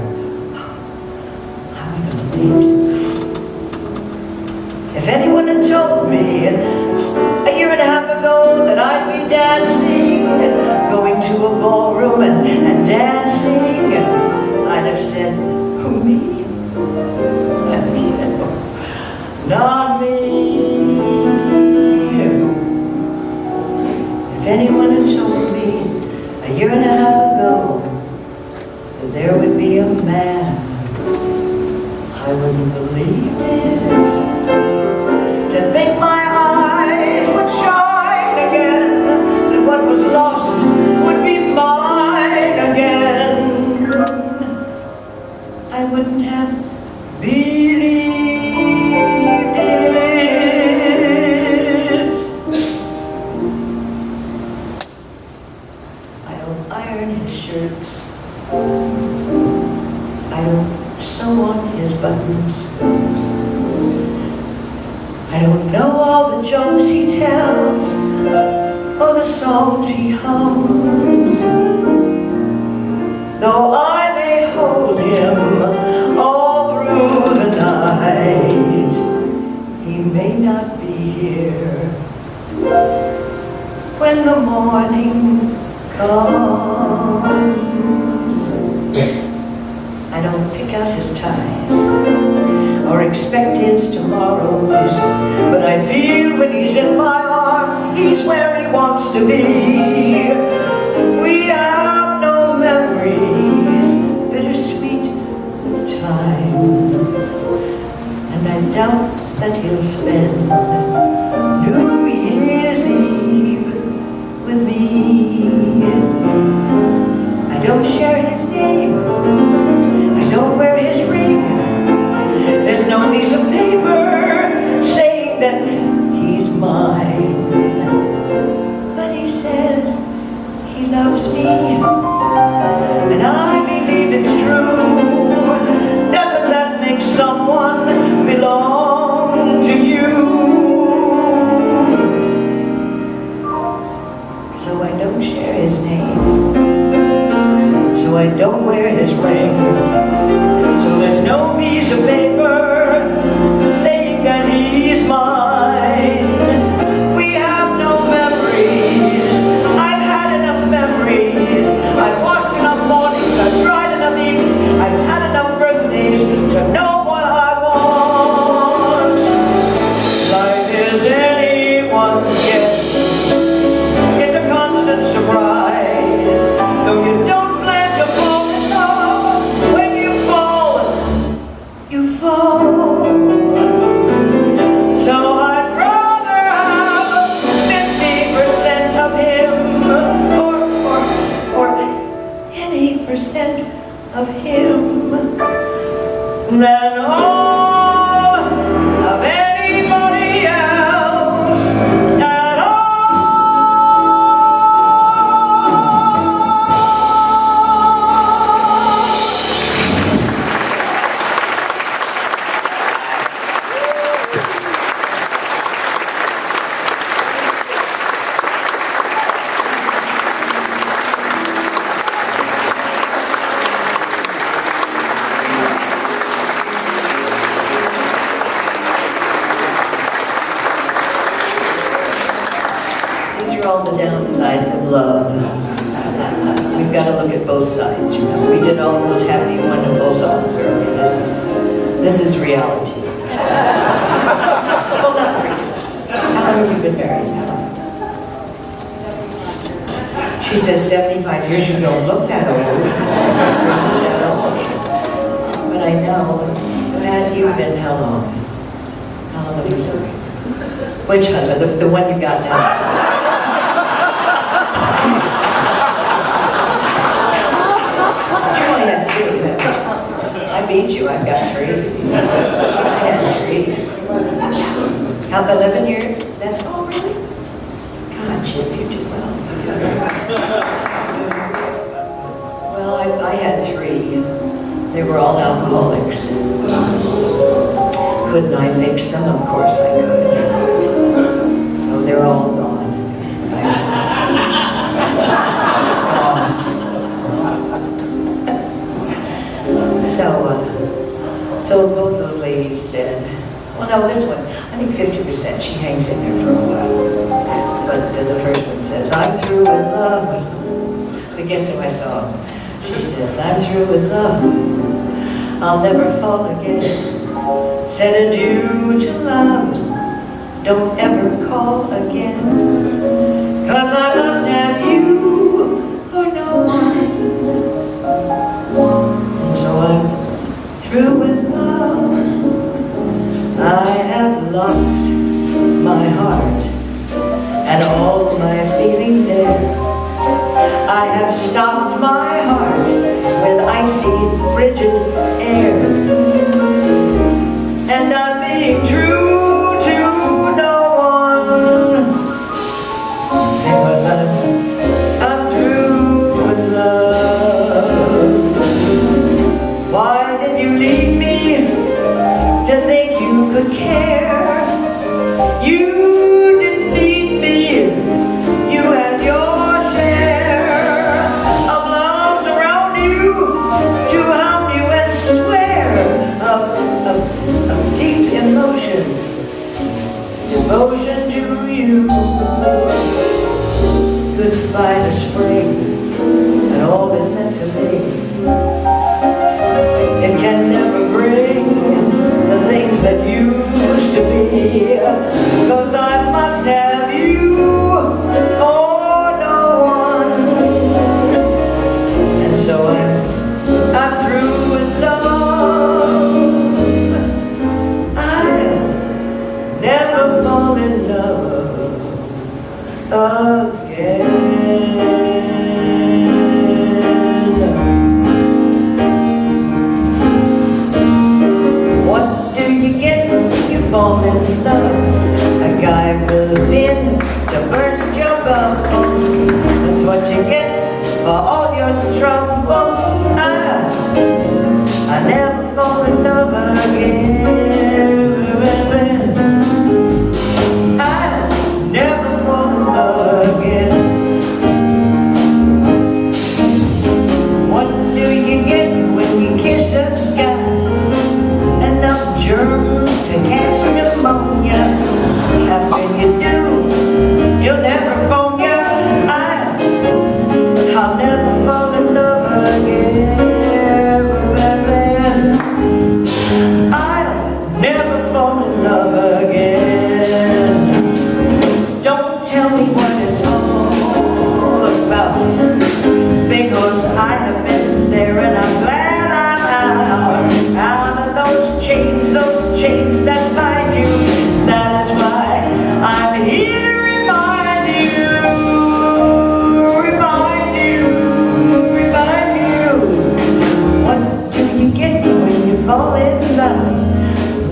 I wouldn't have believed it. If anyone had told me a year and a half ago that I'd be dancing going to a ballroom and dancing, I'd have said, who, me? I'd have said, not me. If anyone had told me a year and a half ago that there would be a man, I wouldn't believe it. To think my eyes would shine again, that what was lost would be mine again, I wouldn't have believed it. I don't iron his shirts, I don't sew on his buttons, I don't know all the jokes he tells or the songs he hums, though I may hold him all through the night, he may not be here when the morning comes. I don't pick out his ties or expect his tomorrows, but I feel when he's in my arms, he's where he wants to be. We have no memories, bittersweet with time, and I doubt that he'll spend New Year's Eve with me. I don't share his name, I don't wear his ring, there's no piece of paper saying that he's mine, but he says he loves me, and I believe it's true. Doesn't that make someone belong to you? So I don't share his name, so I don't wear his ring, so there's no piece of paper saying that he's mine. We have no memories, I've had enough memories, I've watched enough mornings, I've cried enough evenings, I've had enough birthdays to know what I want. Life is anyone's guess, it's a constant surprise, though you don't plan to fall in love, when you fall, you fall. So I'd rather have 50% of him, or any percent of him, than all of anybody else at all. These are all the downsides of love. We've got to look at both sides, you know. We did all those happy, wonderful songs earlier. This is reality. Well, not for you. How long have you been married now? She says 75 years. You don't look that old. But I know. Had you been how long? How long have you been? Which husband? The one you got now? You only had two. I beat you. I've got three. I had three. How, 11 years? That's all, really? God, Chip, you did well. Well, I had three. They were all alcoholics. Couldn't I fix them? Of course I could. So they're all gone. So both those ladies said, well, no, this one, I think 50%, she hangs in there for a while. But the first one says, I'm through with love. But guess who I saw? She says, I'm through with love. I'll never fall again. Said adieu to love. Don't ever call again. 'Cause I must have you or no one. And so I'm through with love. I have locked my heart and all my feelings there. I have stopped my heart with icy, frigid air. And I'm being true to no one, because I'm through with love. Why did you leave me to think you could care? You didn't need me, you had your share of loves around you to help you and swear of deep emotion, devotion to you. Goodbye to spring and all it meant to me. It can never bring the things that used to be, 'cause I must have you or no one. And so I'm through with love. I'll never fall in love again. What do you get when you fall in love? A guy within to burst your bubble. That's what you get for all your trouble. I never fall in love again. I never fall in love again. What do you get when you kiss a guy? Enough germs to catch pneumonia. After you do, you'll never phone ya. I'll never fall in love again. I'll never fall in love again. Don't tell me what it's all about, because I have been there and I'm glad I'm out of those chains that bind you. That is why I'm here to remind you. What do you get when you fall in love?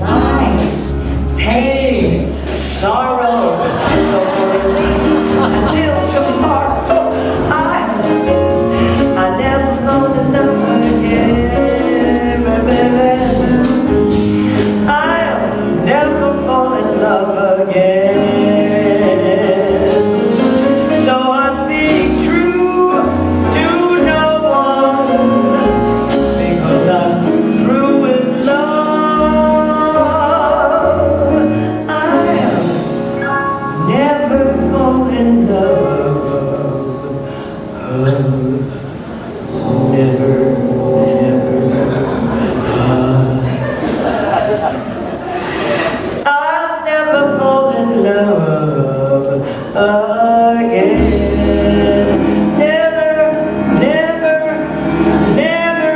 Lies, pain, sorrow. So for at least until tomorrow, I never fall in love again. I'll never fall in love again. So I'm being true to no one, because I'm through with love. I'll never fall in love. Never, I'll never fall in love again. Never, never, never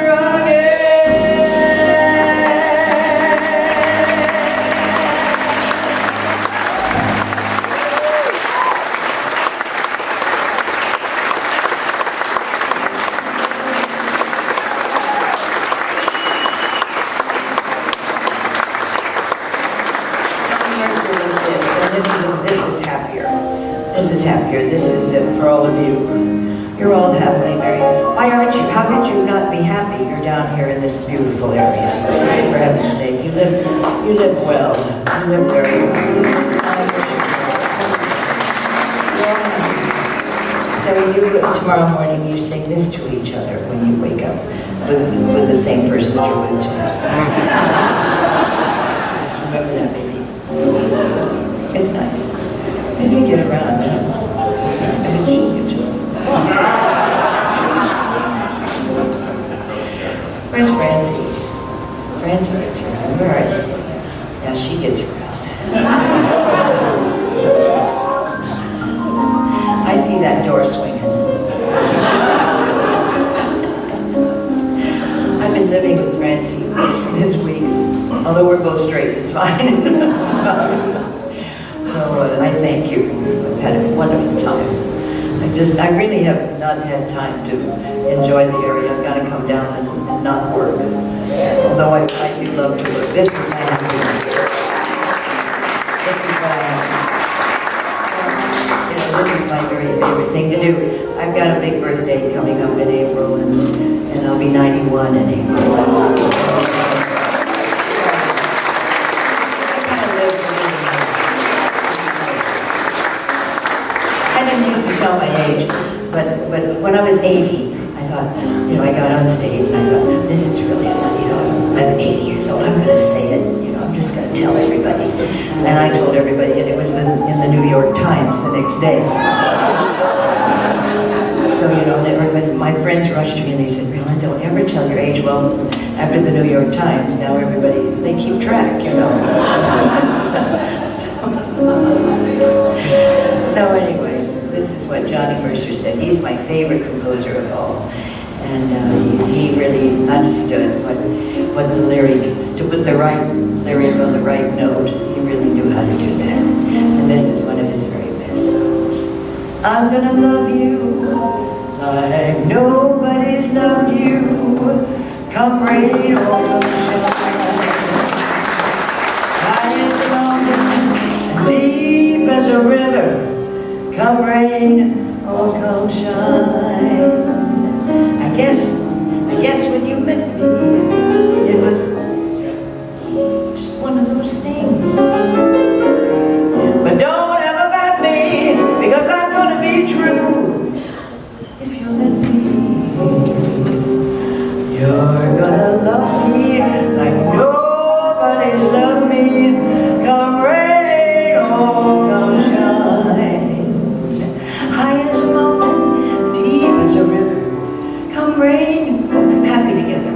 This is happier. This is it for all of you. You're all happily married. Why aren't you? How could you not be happy? You're down here in this beautiful area. For heaven's sake, you live well. You live very well. So you, tomorrow morning, you sing this to each other when you wake up with the same person that you're with tonight. Remember that, baby. It's nice. As we get around, I think you get to it. Where's Francie? Francie gets around. Where are you? Yeah, she gets around. I see that door swinging. I've been living with Francie this week, although we're both straight, it's fine. So I thank you. I've had a wonderful time. I really have not had time to enjoy the area. I've got to come down and not work. Although I do love to work. This is my happiness. This is what I have. You know, this is my very favorite thing to do. I've got a big birthday coming up in April, and I'll be 91 in April. Tell my age, but when I was 80, I thought, you know, I got on stage and I thought, this is really fun, you know, I'm 80 years old, I'm going to say it, you know, I'm just going to tell everybody. And I told everybody, and it was in the New York Times the next day. So, you know, my friends rushed to me and they said, Marilyn, don't ever tell your age. Well, after the New York Times, now everybody, they keep track, you know. So anyway. This is what Johnny Mercer said. He's my favorite composer of all. And he really understood what the lyric, to put the right lyric on the right note, he really knew how to do that. And this is one of his very best songs. I'm gonna love you like nobody's loved you. Come rain or come shine. High as a mountain, deep as a river. Come rain or come shine. I guess when you met me, it was just one of those things. But don't ever bat me, because I'm gonna be true. If you let me, you're gonna love me like nobody's loved me. Come rain or come shine. High as a mountain, deep as a river. Come rain, happy together,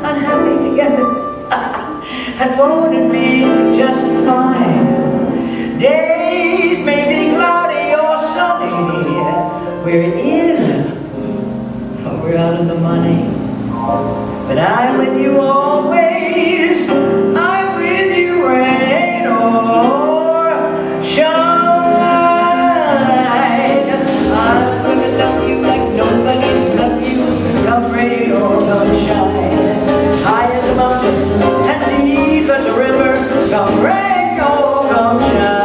unhappy together. And won't it be just fine? Days may be cloudy or sunny. Where it is, we're out of the money. But I'm with you always. I'm with you, rain or shine. Love you like nobody's loved you. Come rain or come shine. High as a mountain and deep as a river. Come rain or come shine.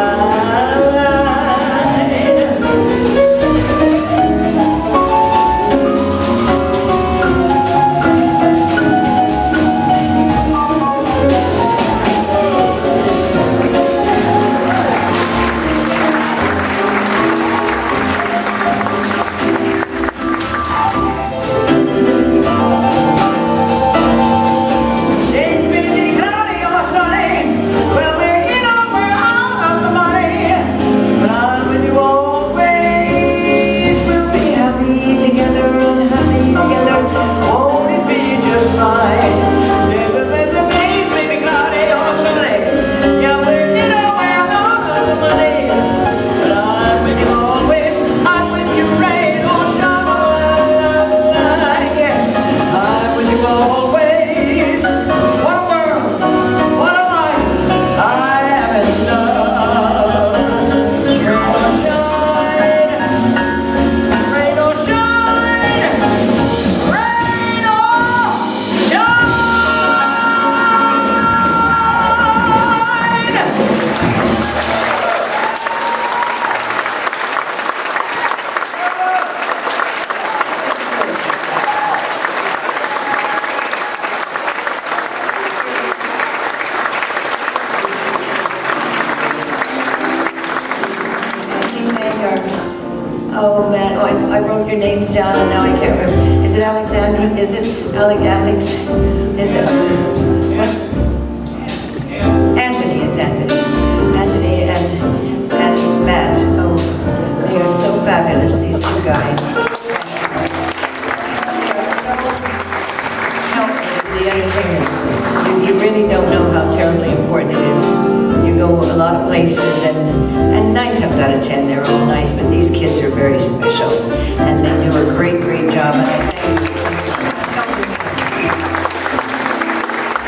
Oh man, oh, I wrote your names down and now I can't remember. Is it Alexandra? Is it Alex? Is it what? Anthony, it's Anthony. Anthony and Matt. Oh, they are so fabulous, these two guys. the entertainment. You really don't know how terribly important it is. You go a lot of places, and 9 times out of 10 they're all nice, but these kids are very special, and they do a great, great job. And I thank you.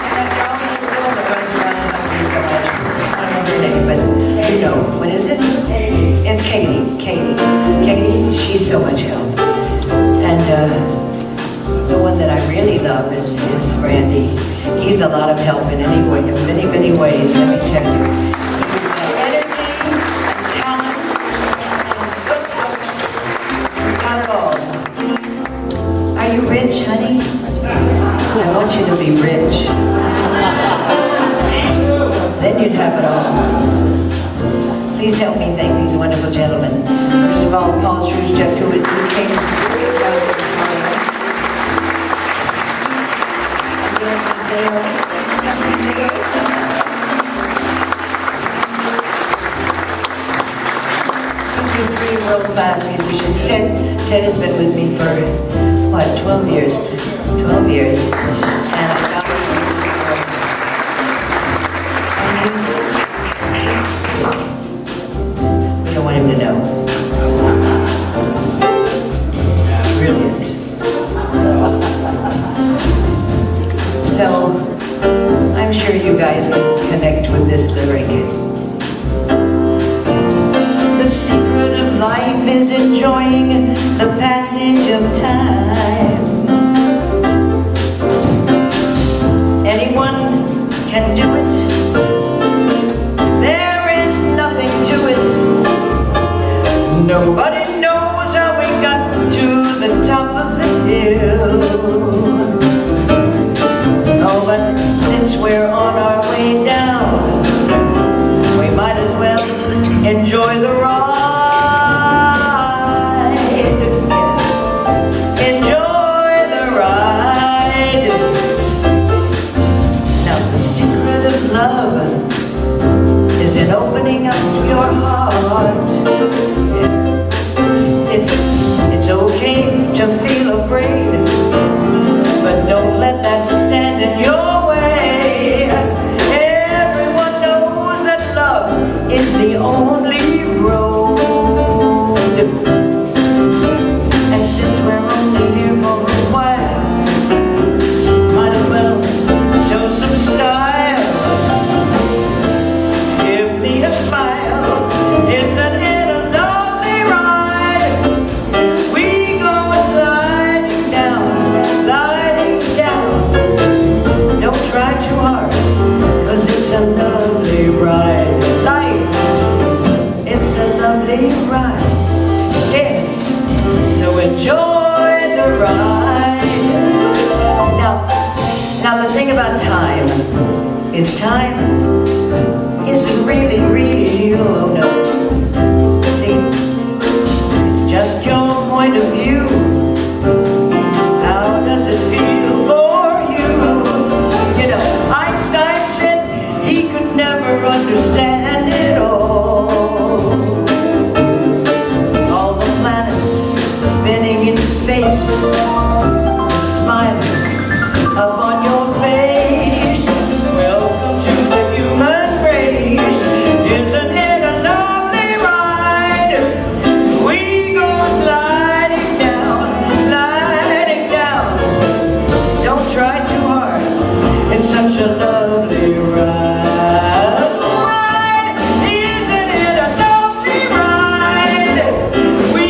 And after all the girl that runs around and hugs me so much, I don't know her name, but you know, what is it? It's Katie. Katie, she's so much help. And the one that I really love is Randy. He's a lot of help in many, many ways, let me tell you. He's got energy and talent and good looks. He's got it all. Are you rich, honey? I want you to be rich. Then you'd have it all. Please help me thank these wonderful gentlemen. First of all, Paul Shewchuk, who came from Mazzeo. These are 3 world-class musicians. Ted has been with me for, what, 12 years? 12 years. And I got him we don't want him to know. Brilliant. So, I'm sure you guys can connect with this lyric. The secret of life is enjoying the passage of time. Anyone can do it. There is nothing to it. Nobody knows how we got to the top of the hill. Oh, but since we're on our way down, we might as well enjoy the ride. Yes. Enjoy the ride. Now the secret of love is in opening up your heart. It's okay to feel afraid, but don't let that stand in your way. Everyone knows that love is the only road. And since we're only here for a while, might as well show some style. Give me a smile. Isn't it a lovely ride? We go sliding down. Don't try too hard, 'cause it's a lovely ride. Life, it's a lovely ride. Yes, so enjoy the ride. Now the thing about time isn't really real, oh no. See, it's just your point of view. How does it feel for you? You know, Einstein said he could never understand it all. All the planets spinning in space, smiling up on your face. Welcome to the human race. Isn't it a lovely ride? We go sliding down. Don't try too hard. It's such a lovely ride. Isn't it a lovely ride? We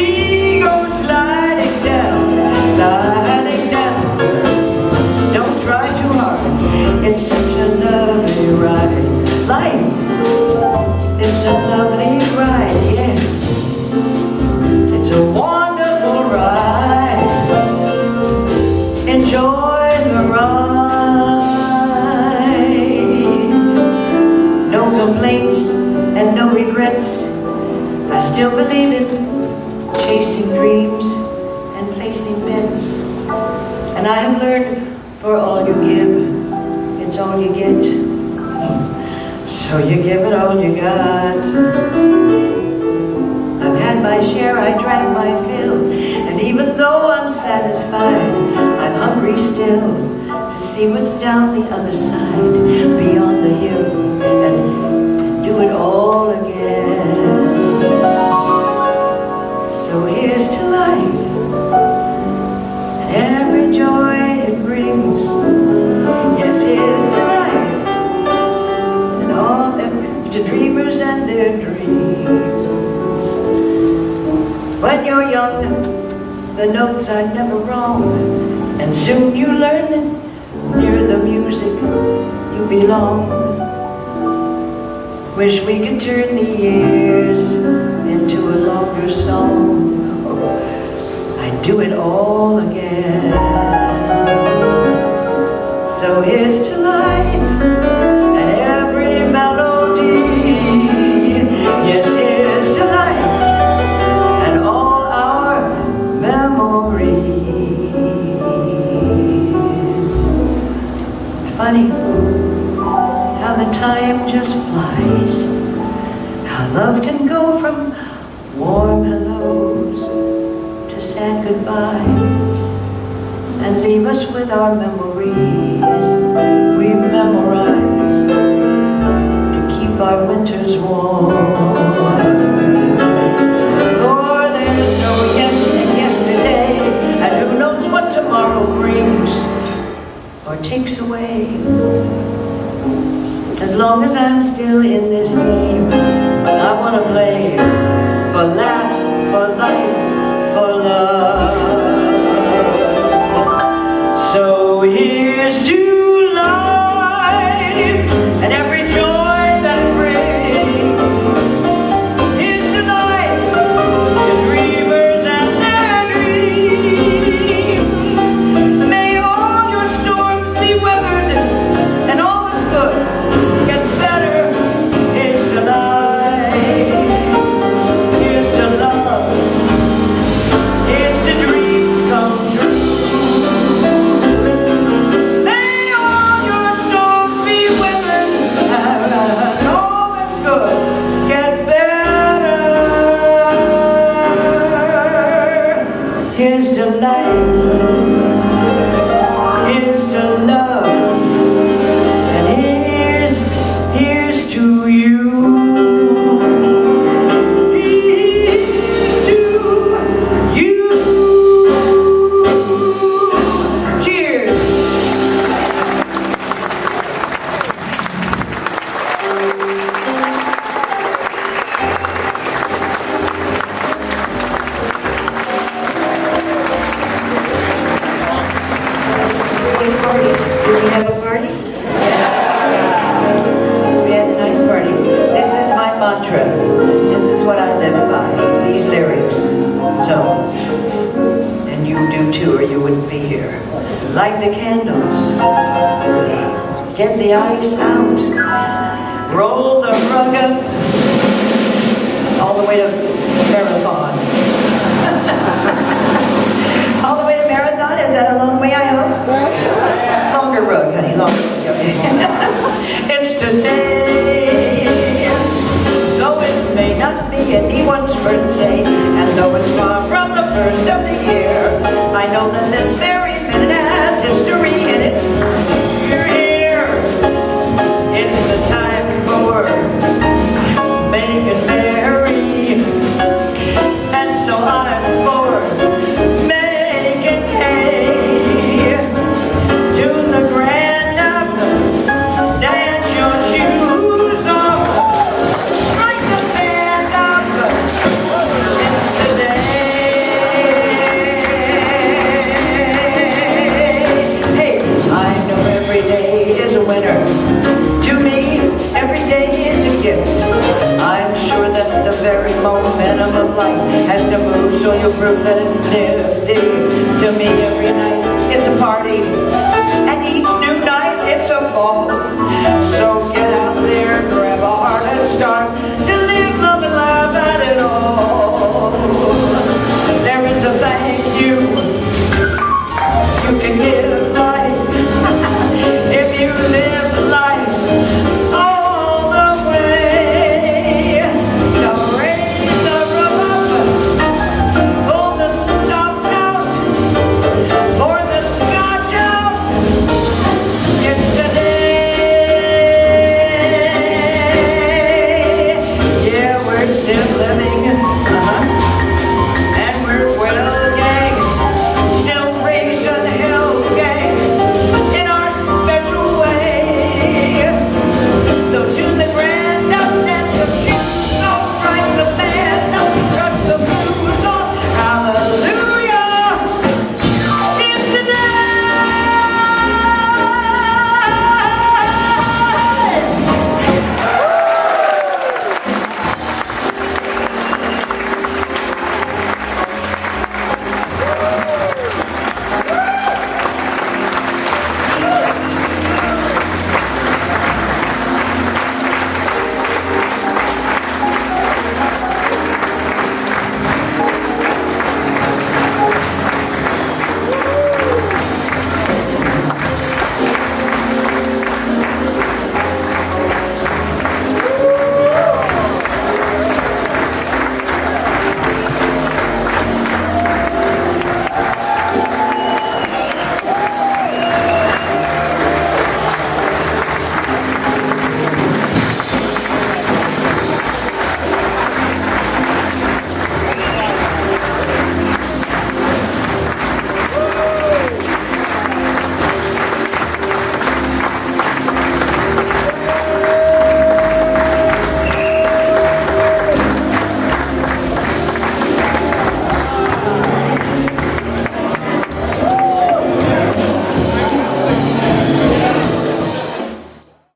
go sliding down. Don't try too hard. It's such a lovely ride. Life, it's a lovely ride, yes. It's a wonderful ride. Enjoy the ride. No complaints and no regrets. I still believe in chasing dreams and placing bets. And I have learned for all you give, it's all you get. So you give it all you got. I've had my share, I drank my fill. And even though I'm satisfied, I'm hungry still to see what's down the other side, beyond the hill, and do it all again. So here's to life, and every joy it brings. Yes, here's to life, and all to dreamers and their dreams. When you're young, the notes are never wrong, and soon you learn that near the music you belong. Wish we could turn the years into a longer song. I'd do it all again. So here's to life and every melody. Yes, here's to life and all our memories. It's funny how the time just flies, how love can go from warm hellos to sad goodbyes, and leave us with our memories we memorized to keep our winters warm. For there's no yes in yesterday, and who knows what tomorrow brings or takes away. As long as I'm still in this game, I want to play for laughs, for life, for love. So here's to life and every joy that it brings. Here's to life, to dreamers and their dreams. May all your storms be weathered and all that's good get better. Here's to life, here's to love, here's to dreams come true. May all your storms be weathered and all that's good get better. Here's to life, here's to love, and here's to you. Here's to you. Cheers. Good party. Did we have a party? We had a nice party. This is my mantra. This is what I live by, these lyrics. So, and you do too, or you wouldn't be here. Light the candles. Get the ice out. Roll the rug up. All the way to Marathon. All the way to Marathon? Is that a long way I hope? Longer rug, honey, longer rug. It's today. Though it may not be anyone's birthday, and though it's far from the first of the year, I know that this very minute has history in it. We're here. It's the time for making merry, and so I'm for making hay. Tune the grand up, dance your shoes off, strike the band up, it's today. Hey, I know every day is a winner. To me, every day is a gift. I'm sure that the very momentum of life has to move, so you'll prove that it's nifty. To me, every night it's a party.